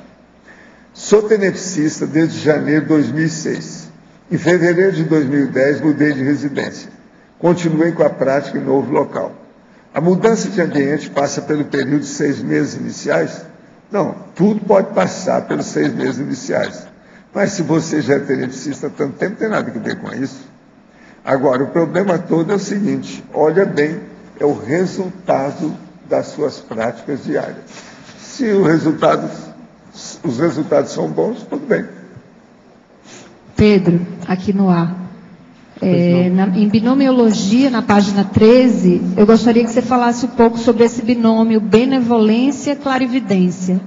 Sou tenepsista desde janeiro de 2006. Em fevereiro de 2010, mudei de residência. Continuei com a prática em novo local. A mudança de ambiente passa pelo período de 6 meses iniciais? Não, tudo pode passar pelos 6 meses iniciais. Mas se você já é tenepsista há tanto tempo, não tem nada a ver com isso. Agora, o problema todo é o seguinte, olha bem, é o resultado das suas práticas diárias. Se os resultados são bons, tudo bem. Pedro, aqui no ar. Em binomiologia, na página 13, eu gostaria que você falasse um pouco sobre esse binômio benevolência-clarividência.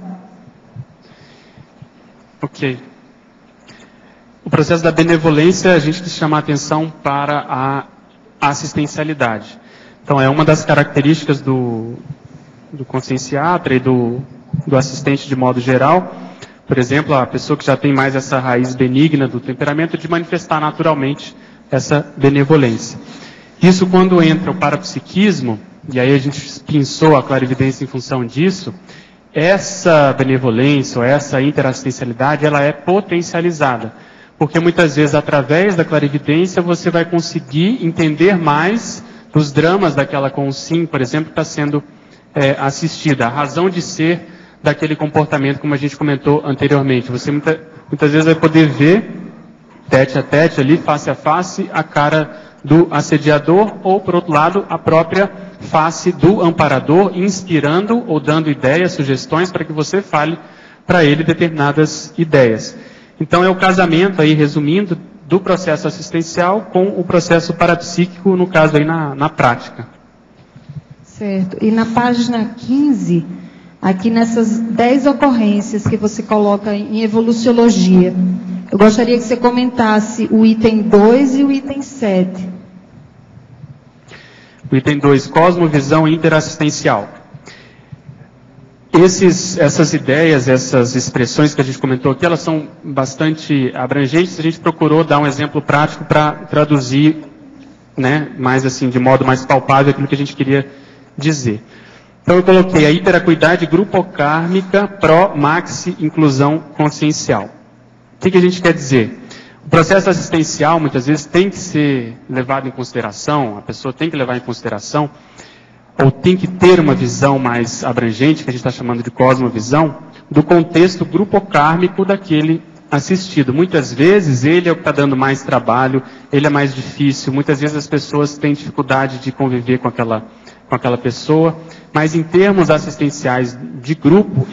Ok. O processo da benevolência, a gente precisa chamar a atenção para a assistencialidade. Então, é uma das características do conscienciatra e do assistente de modo geral. Por exemplo, a pessoa que já tem mais essa raiz benigna do temperamento de manifestar naturalmente essa benevolência. Isso quando entra o parapsiquismo, e aí a gente pensou a clarividência em função disso, essa benevolência ou essa interassistencialidade, ela é potencializada. Porque muitas vezes, através da clarividência, você vai conseguir entender mais dos dramas daquela consim, por exemplo, que está sendo assistida. A razão de ser daquele comportamento, como a gente comentou anteriormente. Você muitas vezes vai poder ver, tete a tete ali, face a face, a cara do assediador, ou, por outro lado, a própria face do amparador, inspirando ou dando ideias, sugestões, para que você fale para ele determinadas ideias. Então é o casamento, aí, resumindo, do processo assistencial com o processo parapsíquico, no caso aí na prática. Certo. E na página 15... aqui nessas 10 ocorrências que você coloca em evoluciologia, eu gostaria que você comentasse o item 2 e o item 7. O item 2, cosmovisão interassistencial. Essas ideias, essas expressões que a gente comentou aqui, elas são bastante abrangentes. A gente procurou dar um exemplo prático para traduzir, né, mais assim, de modo mais palpável aquilo que a gente queria dizer. Então eu coloquei a hiperacuidade grupocármica pró-maxi inclusão consciencial. O que a gente quer dizer? O processo assistencial, muitas vezes, tem que ser levado em consideração, a pessoa tem que levar em consideração, ou tem que ter uma visão mais abrangente, que a gente está chamando de cosmovisão, do contexto grupocármico daquele assistido. Muitas vezes ele é o que está dando mais trabalho, ele é mais difícil, muitas vezes as pessoas têm dificuldade de conviver com aquela pessoa, mas em termos assistenciais de grupo,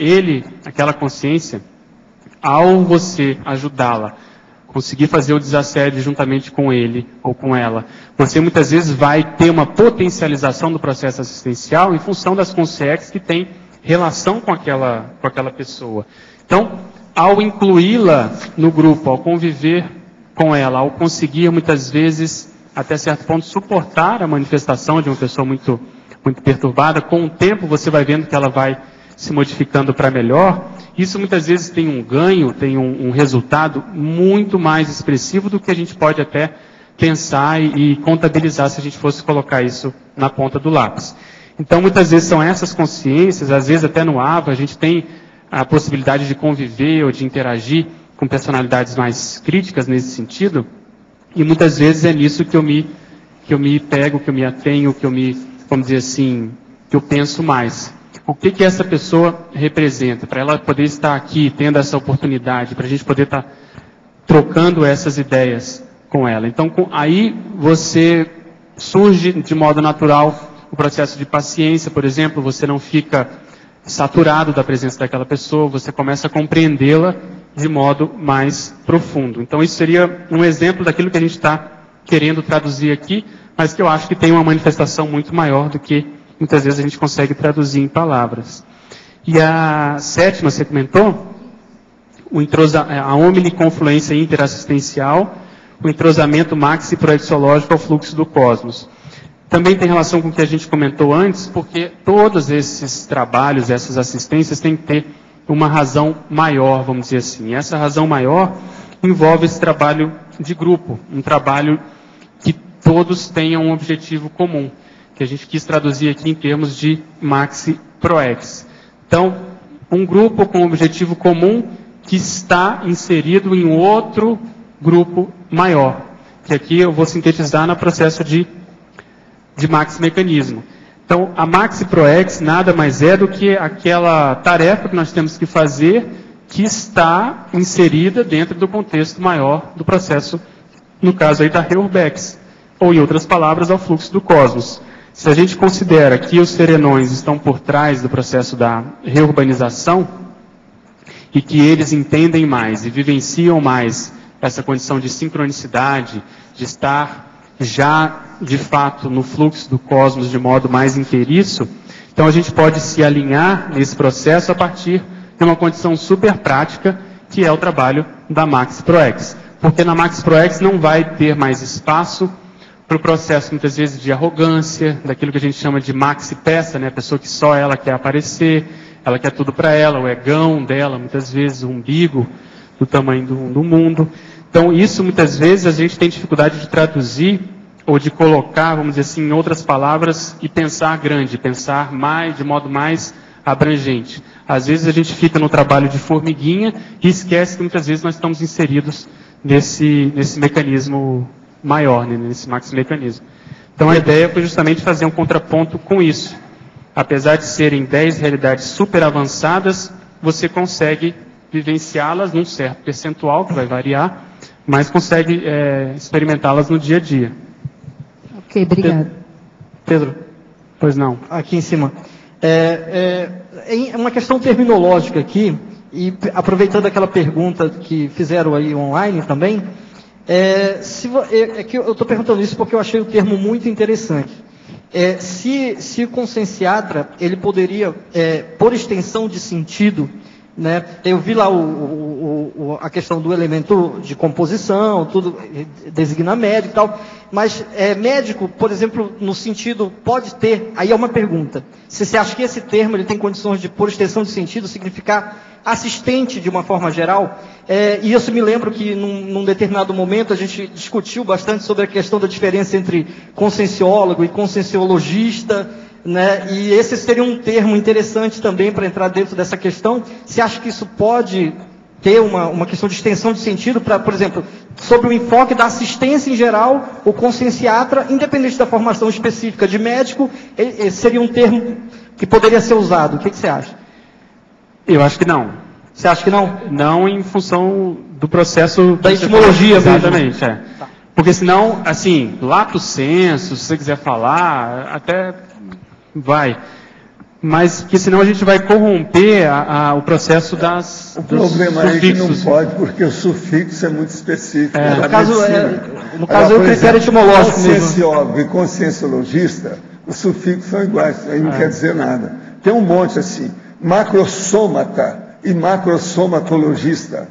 aquela consciência, ao você ajudá-la, conseguir fazer o desassédio juntamente com ele ou com ela, você muitas vezes vai ter uma potencialização do processo assistencial em função das consciências que tem relação com aquela pessoa. Então, ao incluí-la no grupo, ao conviver com ela, ao conseguir muitas vezes, até certo ponto, suportar a manifestação de uma pessoa muito, muito perturbada, com o tempo você vai vendo que ela vai se modificando para melhor. Isso muitas vezes tem um ganho, tem um resultado muito mais expressivo do que a gente pode até pensar e contabilizar se a gente fosse colocar isso na ponta do lápis. Então, muitas vezes são essas consciências, às vezes até no AVA a gente tem a possibilidade de conviver ou de interagir com personalidades mais críticas nesse sentido, e muitas vezes é nisso que eu me pego, que eu me atenho, vamos dizer assim, que eu penso mais. O que essa pessoa representa, para ela poder estar aqui, tendo essa oportunidade, para a gente poder estar trocando essas ideias com ela. Então, aí você surge de modo natural o processo de paciência, por exemplo, você não fica saturado da presença daquela pessoa, você começa a compreendê-la de modo mais profundo. Então, isso seria um exemplo daquilo que a gente está querendo traduzir aqui, mas que eu acho que tem uma manifestação muito maior do que muitas vezes a gente consegue traduzir em palavras. E a sétima, você comentou, a omniconfluência interassistencial, o entrosamento maxi-proexológico ao fluxo do cosmos. Também tem relação com o que a gente comentou antes, porque todos esses trabalhos, essas assistências, têm que ter uma razão maior, vamos dizer assim. E essa razão maior envolve esse trabalho de grupo, um trabalho que todos tenham um objetivo comum, que a gente quis traduzir aqui em termos de maxi-proex. Então, um grupo com um objetivo comum que está inserido em outro grupo maior, que aqui eu vou sintetizar no processo de maxi-mecanismo. Então, a maxi-proex nada mais é do que aquela tarefa que nós temos que fazer que está inserida dentro do contexto maior do processo, no caso aí da Reurbex, ou em outras palavras, ao fluxo do cosmos. Se a gente considera que os serenões estão por trás do processo da reurbanização, e que eles entendem mais e vivenciam mais essa condição de sincronicidade, de estar já, de fato, no fluxo do cosmos de modo mais inteiriço, então a gente pode se alinhar nesse processo a partir de uma condição super prática, que é o trabalho da maxi-proex. Porque na maxi-proex não vai ter mais espaço para o processo, muitas vezes, de arrogância, daquilo que a gente chama de maxi-peça, né? A pessoa que só ela quer aparecer, ela quer tudo para ela, o egão dela, muitas vezes o umbigo do tamanho do mundo. Então, isso, muitas vezes, a gente tem dificuldade de traduzir ou de colocar, vamos dizer assim, em outras palavras, e pensar grande, pensar mais, de modo mais abrangente. Às vezes a gente fica no trabalho de formiguinha e esquece que muitas vezes nós estamos inseridos nesse mecanismo maior, né, nesse maxi-mecanismo. Então a ideia foi justamente fazer um contraponto com isso. Apesar de serem 10 realidades super avançadas, você consegue vivenciá-las num certo percentual, que vai variar, mas consegue experimentá-las no dia a dia. Ok, obrigado. Pedro, pois não. Aqui em cima. É uma questão terminológica aqui, e aproveitando aquela pergunta que fizeram aí online também, que eu estou perguntando isso porque eu achei o termo muito interessante. Se o conscienciatra, ele poderia, por extensão de sentido, né, eu vi lá a questão do elemento de composição, tudo designa médico e tal, mas médico, por exemplo, no sentido, pode ter, aí é uma pergunta, se você acha que esse termo ele tem condições de, por extensão de sentido, significar assistente de uma forma geral, e isso me lembro que num determinado momento a gente discutiu bastante sobre a questão da diferença entre conscienciólogo e conscienciologista, né? E esse seria um termo interessante também para entrar dentro dessa questão. Você acha que isso pode ter uma questão de extensão de sentido para, por exemplo, sobre o enfoque da assistência em geral, o conscienciatra, independente da formação específica de médico, seria um termo que poderia ser usado. O que você acha? Eu acho que não. Você acha que não? Não em função do processo... Da etimologia mesmo. Exatamente, é. Tá. Porque senão, assim, lato sensu, se você quiser falar, até vai. Mas que senão a gente vai corromper o processo dos problema aí é que não sufixos. pode, porque o sufixo é muito específico. No caso é o critério etimológico mesmo. Conscienciólogo e conscienciologista, os sufixos são iguais, aí não quer dizer nada. Tem um monte assim, macrosômata e macrosomatologista,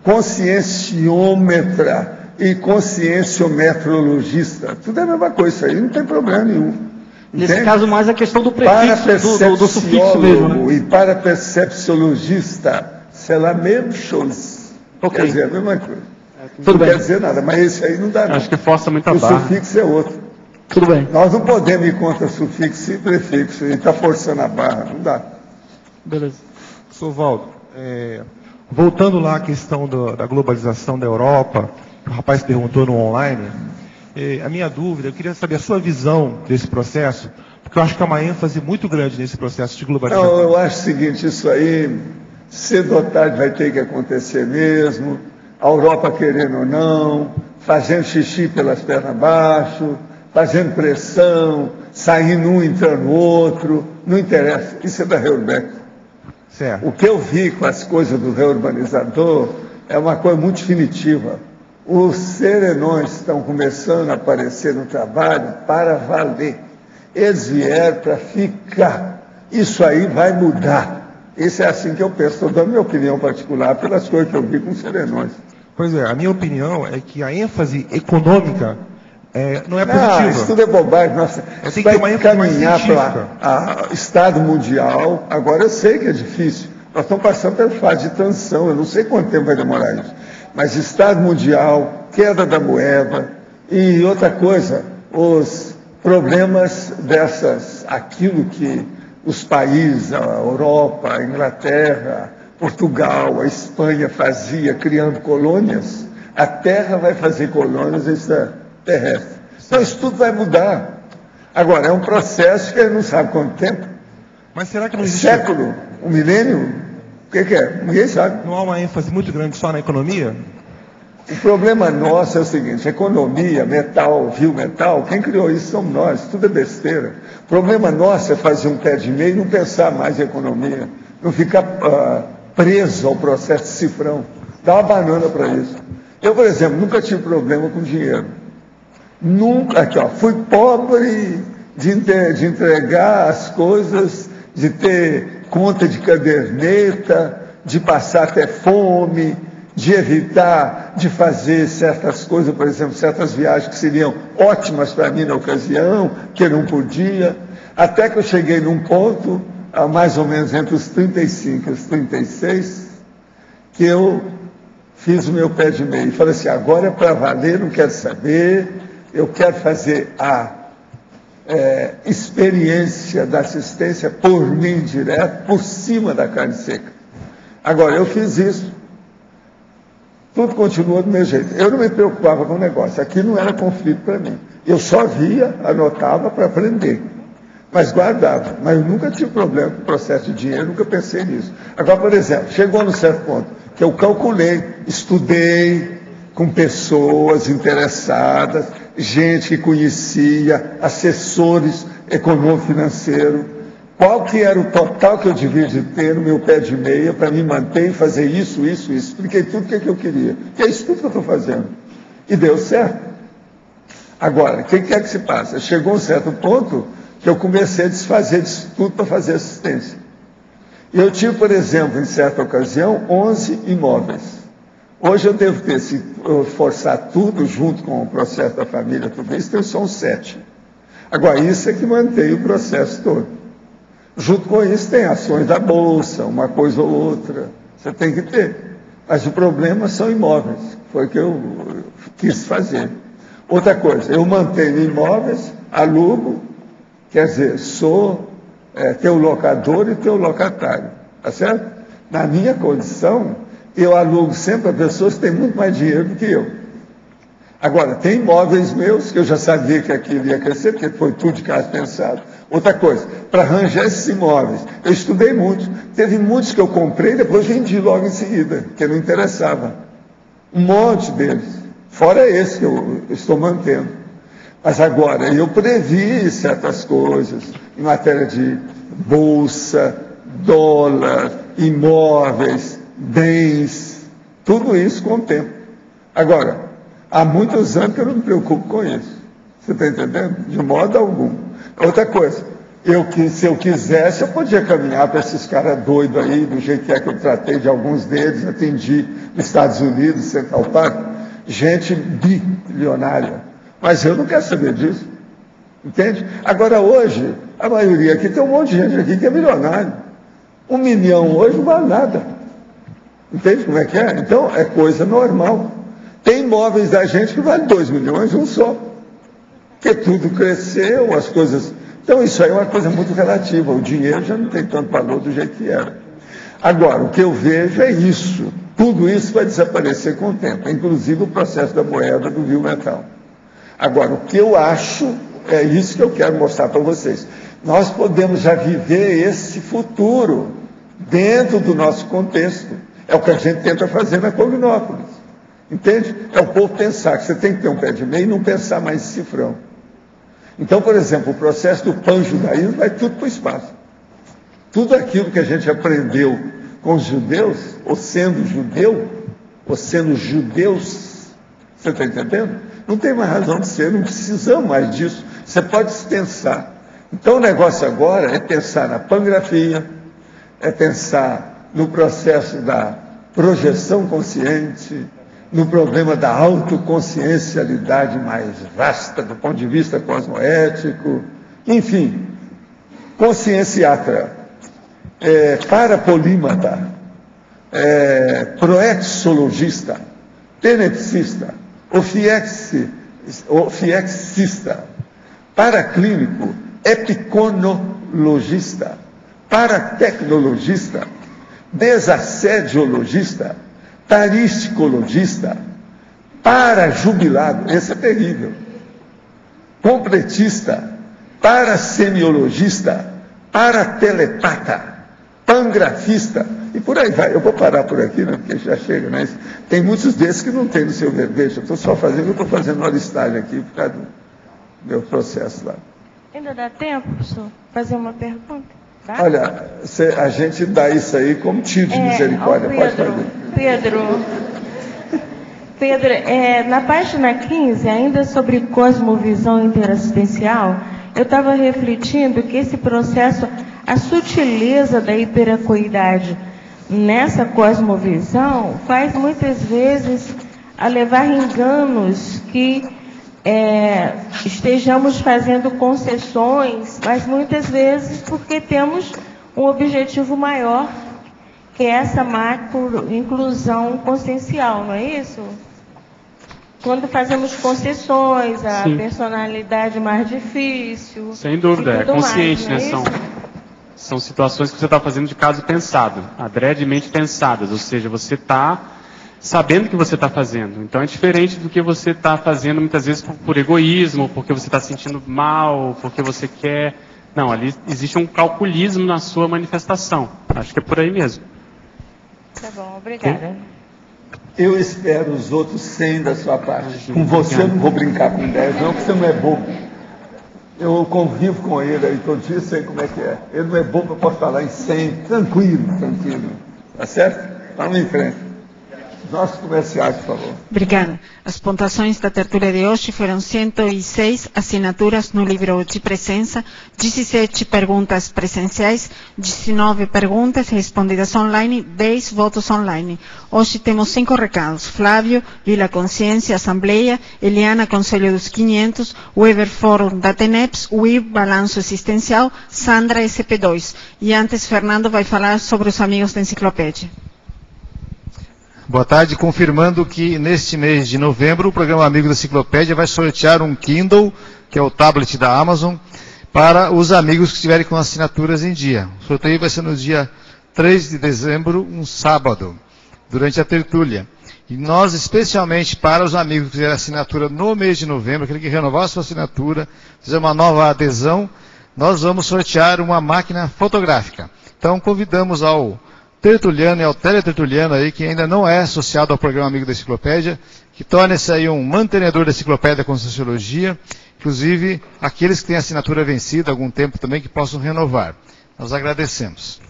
conscienciômetra e conscienciometrologista, tudo é a mesma coisa, isso aí não tem problema nenhum. Nesse Entende? caso, mais a questão do prefixo, do sufixo mesmo. Né? E para percepciologista, sei lá, mesmo shows. Quer dizer, a mesma coisa. Não quer dizer nada, mas esse aí não dá não. Acho que força muito a barra. O barra. sufixo é outro. Tudo bem. Nós não podemos ir contra sufixo e prefixo, ele está forçando a barra, não dá. Beleza. Professor Valdo, voltando lá à questão da globalização da Europa, o rapaz perguntou no online, a minha dúvida, eu queria saber a sua visão desse processo, porque eu acho que há uma ênfase muito grande nesse processo de globalização. Não, eu acho o seguinte, isso aí, cedo ou tarde vai ter que acontecer mesmo, a Europa querendo ou não, fazendo xixi pelas pernas abaixo, fazendo pressão, saindo um, entrando no outro, não interessa, isso é da Reurbeck. Certo. O que eu vi com as coisas do reurbanizador é uma coisa muito definitiva. Os serenões estão começando a aparecer no trabalho para valer. Eles vieram para ficar. Isso aí vai mudar. Isso é assim que eu penso. Estou dando minha opinião particular pelas coisas que eu vi com os serenões. Pois é, a minha opinião é que a ênfase econômica não é positiva. Não, isso tudo é bobagem. Nossa, tem que ter uma ênfase caminhar para Estado mundial. Agora eu sei que é difícil. Nós estamos passando pela fase de transição. Eu não sei quanto tempo vai demorar isso. Mas Estado mundial, queda da moeda e outra coisa, os problemas aquilo que os países, a Europa, a Inglaterra, Portugal, a Espanha fazia, criando colônias, a Terra vai fazer colônias extraterrestres. Então isso tudo vai mudar. Agora, é um processo que a gente não sabe quanto tempo. Mas será que não existe... século? Um milênio? O que é? Ninguém sabe. Não há uma ênfase muito grande só na economia? O problema nosso é o seguinte, economia, metal, metal, quem criou isso somos nós, tudo é besteira. O problema nosso é fazer um pé de meio e não pensar mais em economia, não ficar preso ao processo de cifrão. Dá uma banana para isso. Eu, por exemplo, nunca tive problema com dinheiro. Nunca, aqui ó, fui pobre de entregar as coisas, de ter conta de caderneta, de passar até fome, de evitar de fazer certas coisas, por exemplo, certas viagens que seriam ótimas para mim na ocasião, que eu não podia, até que eu cheguei num ponto, mais ou menos entre os 35 e os 36, que eu fiz o meu pé de meio. Falei assim, agora é para valer, não quero saber, eu quero fazer a experiência da assistência por mim direto, por cima da carne seca. Agora, eu fiz isso. Tudo continua do meu jeito. Eu não me preocupava com o negócio. Aqui não era conflito para mim. Eu só via, anotava para aprender. Mas guardava. Mas eu nunca tive problema com o processo de dinheiro, nunca pensei nisso. Agora, por exemplo, chegou num certo ponto que eu calculei, estudei com pessoas interessadas, gente que conhecia, assessores econômico-financeiros, qual que era o total que eu devia de ter no meu pé de meia para me manter e fazer isso. Expliquei tudo o que eu queria. Que é isso tudo que eu estou fazendo. E deu certo. Agora, o que é que se passa? Chegou um certo ponto que eu comecei a desfazer disso tudo para fazer assistência. E eu tive, por exemplo, em certa ocasião, 11 imóveis. Hoje eu devo ter, se eu forçar tudo junto com o processo da família, tudo isso, tem só uns 7. Agora, isso é que mantém o processo todo. Junto com isso tem ações da Bolsa, uma coisa ou outra. Você tem que ter. Mas o problema são imóveis. Foi o que eu quis fazer. Outra coisa, eu mantenho imóveis, alugo, quer dizer, sou teu locador e teu locatário. Tá certo? Na minha condição, eu alugo sempre a pessoas que têm muito mais dinheiro do que eu. Agora, tem imóveis meus que eu já sabia que aquilo ia crescer, porque foi tudo de caso pensado. Outra coisa, para arranjar esses imóveis, eu estudei muito. Teve muitos que eu comprei e depois vendi logo em seguida, porque não interessava. Um monte deles. Fora esse que eu estou mantendo. Mas agora, eu previ certas coisas em matéria de bolsa, dólar, imóveis, bens, tudo isso com o tempo. Agora, há muitos anos que eu não me preocupo com isso. Você está entendendo? De modo algum. Outra coisa, se eu quisesse, eu podia caminhar para esses caras doidos aí, do jeito que eu tratei de alguns deles, atendi nos Estados Unidos, Central Park, gente bilionária. Mas eu não quero saber disso. Entende? Agora, hoje, a maioria aqui, tem um monte de gente aqui que é milionário. 1 milhão hoje não vale nada. Entende como é que é? Então, é coisa normal. Tem imóveis da gente que vale 2 milhões, um só. Porque tudo cresceu, as coisas... Então, isso aí é uma coisa muito relativa. O dinheiro já não tem tanto valor do jeito que era. Agora, o que eu vejo é isso. Tudo isso vai desaparecer com o tempo, inclusive o processo da moeda do biometal. Agora, o que eu acho, é isso que eu quero mostrar para vocês. Nós podemos já viver esse futuro dentro do nosso contexto. É o que a gente tenta fazer na Cognópolis. Entende? É o povo pensar que você tem que ter um pé de meia e não pensar mais em cifrão. Então, por exemplo, o processo do pan-judaísmo vai tudo para o espaço. Tudo aquilo que a gente aprendeu com os judeus, ou sendo judeu, ou sendo judeus, você está entendendo? Não tem mais razão de ser, não precisamos mais disso. Você pode pensar. Então, o negócio agora é pensar na pangrafia, é pensar no processo da projeção consciente, no problema da autoconsciencialidade mais vasta do ponto de vista cosmoético, enfim, conscienciatra, parapolímata, proexologista, tenepsista, ofiexista, paraclínico, epiconologista, paratecnologista, desassediologista, tariscologista, parajubilado, esse é terrível, completista, parasemiologista, paratelepata, pangrafista, e por aí vai. Eu vou parar por aqui, né, porque já chega, mas tem muitos desses que não tem no seu verbete. Eu estou só fazendo, eu estou fazendo uma listagem aqui por causa do meu processo lá. Ainda dá tempo, professor, fazer uma pergunta? Tá? Olha, a gente dá isso aí como tiro de misericórdia. Pode fazer. Pedro, na página 15, ainda sobre cosmovisão interassistencial, eu estava refletindo que esse processo, a sutileza da hiperacuidade nessa cosmovisão, faz muitas vezes a levar enganos que estejamos fazendo concessões, mas muitas vezes porque temos um objetivo maior, que é essa macro-inclusão consciencial, não é isso? Quando fazemos concessões, a Sim. personalidade mais difícil. Sem dúvida, é consciente, mais, né? não é São situações que você está fazendo de caso pensado, adredemente pensadas, ou seja, você está sabendo o que você está fazendo. Então é diferente do que você está fazendo muitas vezes por egoísmo, porque você está se sentindo mal, porque você quer... Não, ali existe um calculismo na sua manifestação. Acho que é por aí mesmo. Tá bom, obrigada. Eu espero os outros 100 da sua parte. Com você eu não vou brincar com 10, não, porque você não é bobo. Eu convivo com ele aí todo dia, sei como é que é. Ele não é bobo, eu posso falar em 100, tranquilo. Tá certo? Vamos em frente. Nossos comerciais, por favor. Obrigada. As pontuações da tertúlia de hoje foram 106 assinaturas no livro de presença, 17 perguntas presenciais, 19 perguntas respondidas online, 10 votos online. Hoje temos 5 recados. Flávio, Vila Consciência, Assembleia, Eliana, Conselho dos 500, Weber Fórum da TENEPS, WIB, Balanço Existencial, Sandra, SP2. E antes, Fernando vai falar sobre os amigos da enciclopédia. Boa tarde, confirmando que neste mês de novembro o programa Amigo da Enciclopédia vai sortear um Kindle, que é o tablet da Amazon, para os amigos que estiverem com assinaturas em dia. O sorteio vai ser no dia 3 de dezembro, um sábado. durante a tertúlia. E nós, especialmente para os amigos que fizeram assinatura no mês de novembro, aquele que renovar a sua assinatura, fizer uma nova adesão, nós vamos sortear uma máquina fotográfica. Então, convidamos ao tertuliano e ao teletertuliano aí, que ainda não é associado ao programa Amigo da Enciclopédia, que torne-se aí um mantenedor da Enciclopédia com Sociologia, inclusive aqueles que têm assinatura vencida há algum tempo também, que possam renovar. Nós agradecemos.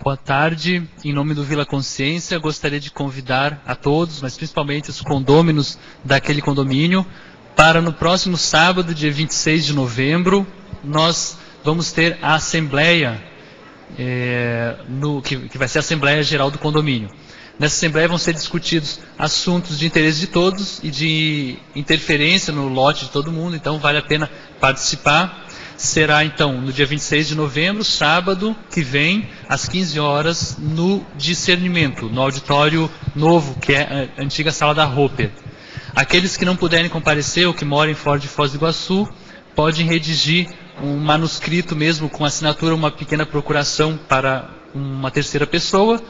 Boa tarde. Em nome do Vila Consciência, gostaria de convidar a todos, mas principalmente os condôminos daquele condomínio, para no próximo sábado, dia 26 de novembro, nós vamos ter a Assembleia, que vai ser a Assembleia Geral do Condomínio. Nessa Assembleia vão ser discutidos assuntos de interesse de todos e de interferência no lote de todo mundo, então vale a pena participar. Será então no dia 26 de novembro, sábado que vem, às 15 horas, no Discernimento, no auditório novo, que é a antiga sala da Roper. Aqueles que não puderem comparecer ou que moram fora de Foz do Iguaçu, podem redigir um manuscrito mesmo com assinatura, uma pequena procuração para uma terceira pessoa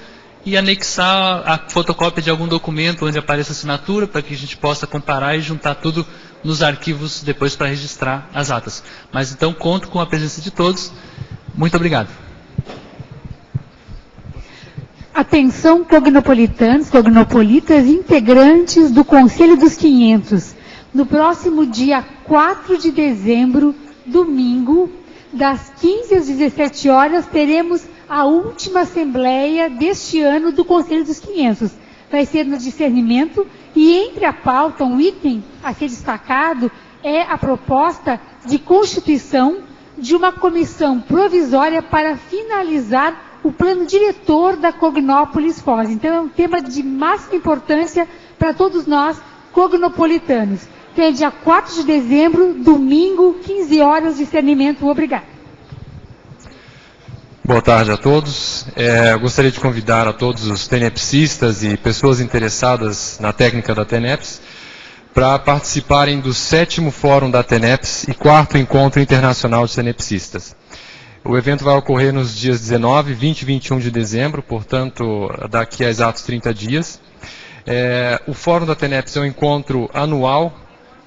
e anexar a fotocópia de algum documento onde apareça a assinatura para que a gente possa comparar e juntar tudo nos arquivos depois para registrar as atas. Mas então conto com a presença de todos. Muito obrigado. Atenção, cognopolitanos, cognopolitas, integrantes do Conselho dos 500. No próximo dia 4 de dezembro, domingo, das 15 às 17 horas, teremos a última assembleia deste ano do Conselho dos 500. Vai ser no Discernimento e entre a pauta, um item a ser destacado é a proposta de constituição de uma comissão provisória para finalizar o plano diretor da Cognópolis Foz. Então é um tema de máxima importância para todos nós cognopolitanos. Então é dia 4 de dezembro, domingo, 15 horas, Discernimento. Obrigado. Boa tarde a todos. Gostaria de convidar a todos os tenepsistas e pessoas interessadas na técnica da TENEPS para participarem do 7º Fórum da TENEPS e 4º Encontro Internacional de Tenepsistas. O evento vai ocorrer nos dias 19, 20 e 21 de dezembro, portanto, daqui a exatos 30 dias. O Fórum da TENEPS é um encontro anual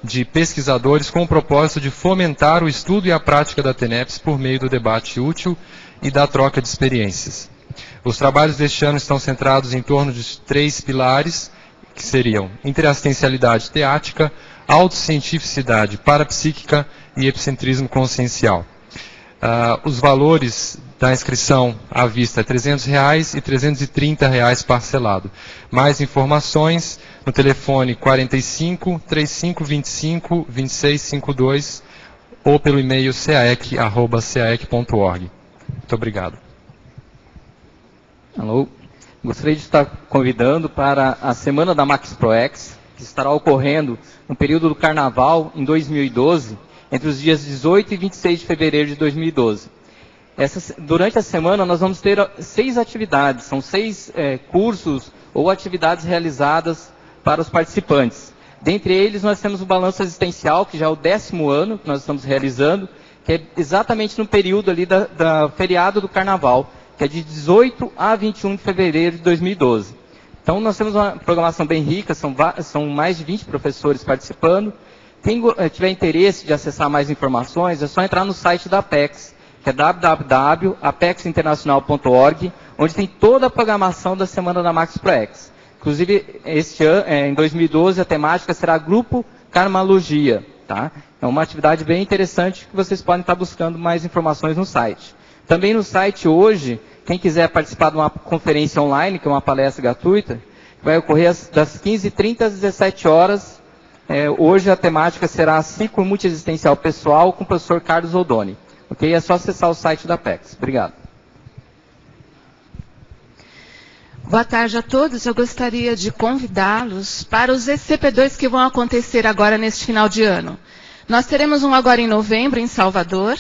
de pesquisadores com o propósito de fomentar o estudo e a prática da TENEPS por meio do debate útil e da troca de experiências. Os trabalhos deste ano estão centrados em torno de 3 pilares, que seriam interassistencialidade teática, autocientificidade parapsíquica e epicentrismo consciencial. Os valores da inscrição à vista é R$ 300 e R$ 330 parcelado. Mais informações no telefone 45 3525 2652 ou pelo e-mail caec@caec.org. Muito obrigado. Alô. Gostaria de estar convidando para a Semana da Max ProEx, que estará ocorrendo no período do Carnaval, em 2012, entre os dias 18 e 26 de fevereiro de 2012. Durante a semana nós vamos ter 6 atividades, são 6 cursos ou atividades realizadas para os participantes. Dentre eles nós temos o Balanço Existencial, que já é o 10º ano que nós estamos realizando, que é exatamente no período ali da feriado do Carnaval, que é de 18 a 21 de fevereiro de 2012. Então nós temos uma programação bem rica, são mais de 20 professores participando. Quem tiver interesse de acessar mais informações, é só entrar no site da Apex, que é www.apexinternacional.org, onde tem toda a programação da Semana da Max ProEx. Inclusive, este ano, em 2012, a temática será Grupo Karmalogia. Tá? É uma atividade bem interessante que vocês podem estar buscando mais informações no site. Também no site hoje, quem quiser participar de uma conferência online, que é uma palestra gratuita, vai ocorrer das 15h30 às 17 horas. Hoje a temática será Ciclo Multiexistencial Pessoal com o professor Carlos Oldoni. Ok? É só acessar o site da Apex. Obrigado. Boa tarde a todos. Eu gostaria de convidá-los para os ECP2 que vão acontecer agora neste final de ano. Nós teremos um agora em novembro, em Salvador,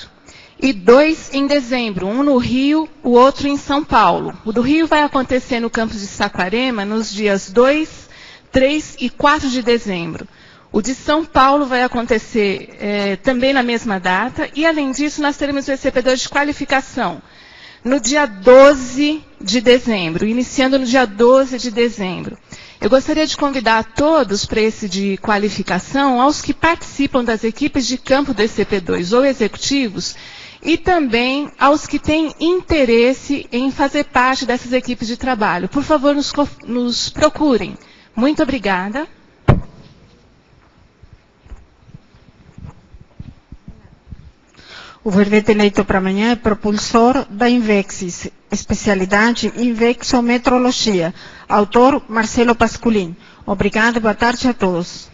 e 2 em dezembro, um no Rio, o outro em São Paulo. O do Rio vai acontecer no campus de Saquarema, nos dias 2, 3 e 4 de dezembro. O de São Paulo vai acontecer também na mesma data, e além disso nós teremos o ECP2 de qualificação, no dia 12 de dezembro, iniciando no dia 12 de dezembro. Eu gostaria de convidar a todos para esse de qualificação, aos que participam das equipes de campo do ECP2 ou executivos, e também aos que têm interesse em fazer parte dessas equipes de trabalho. Por favor, nos procurem. Muito obrigada. O verbete eleito para amanhã é propulsor da Invexis, especialidade Invexometrologia. Autor, Marcelo Pasculin. Obrigado, boa tarde a todos.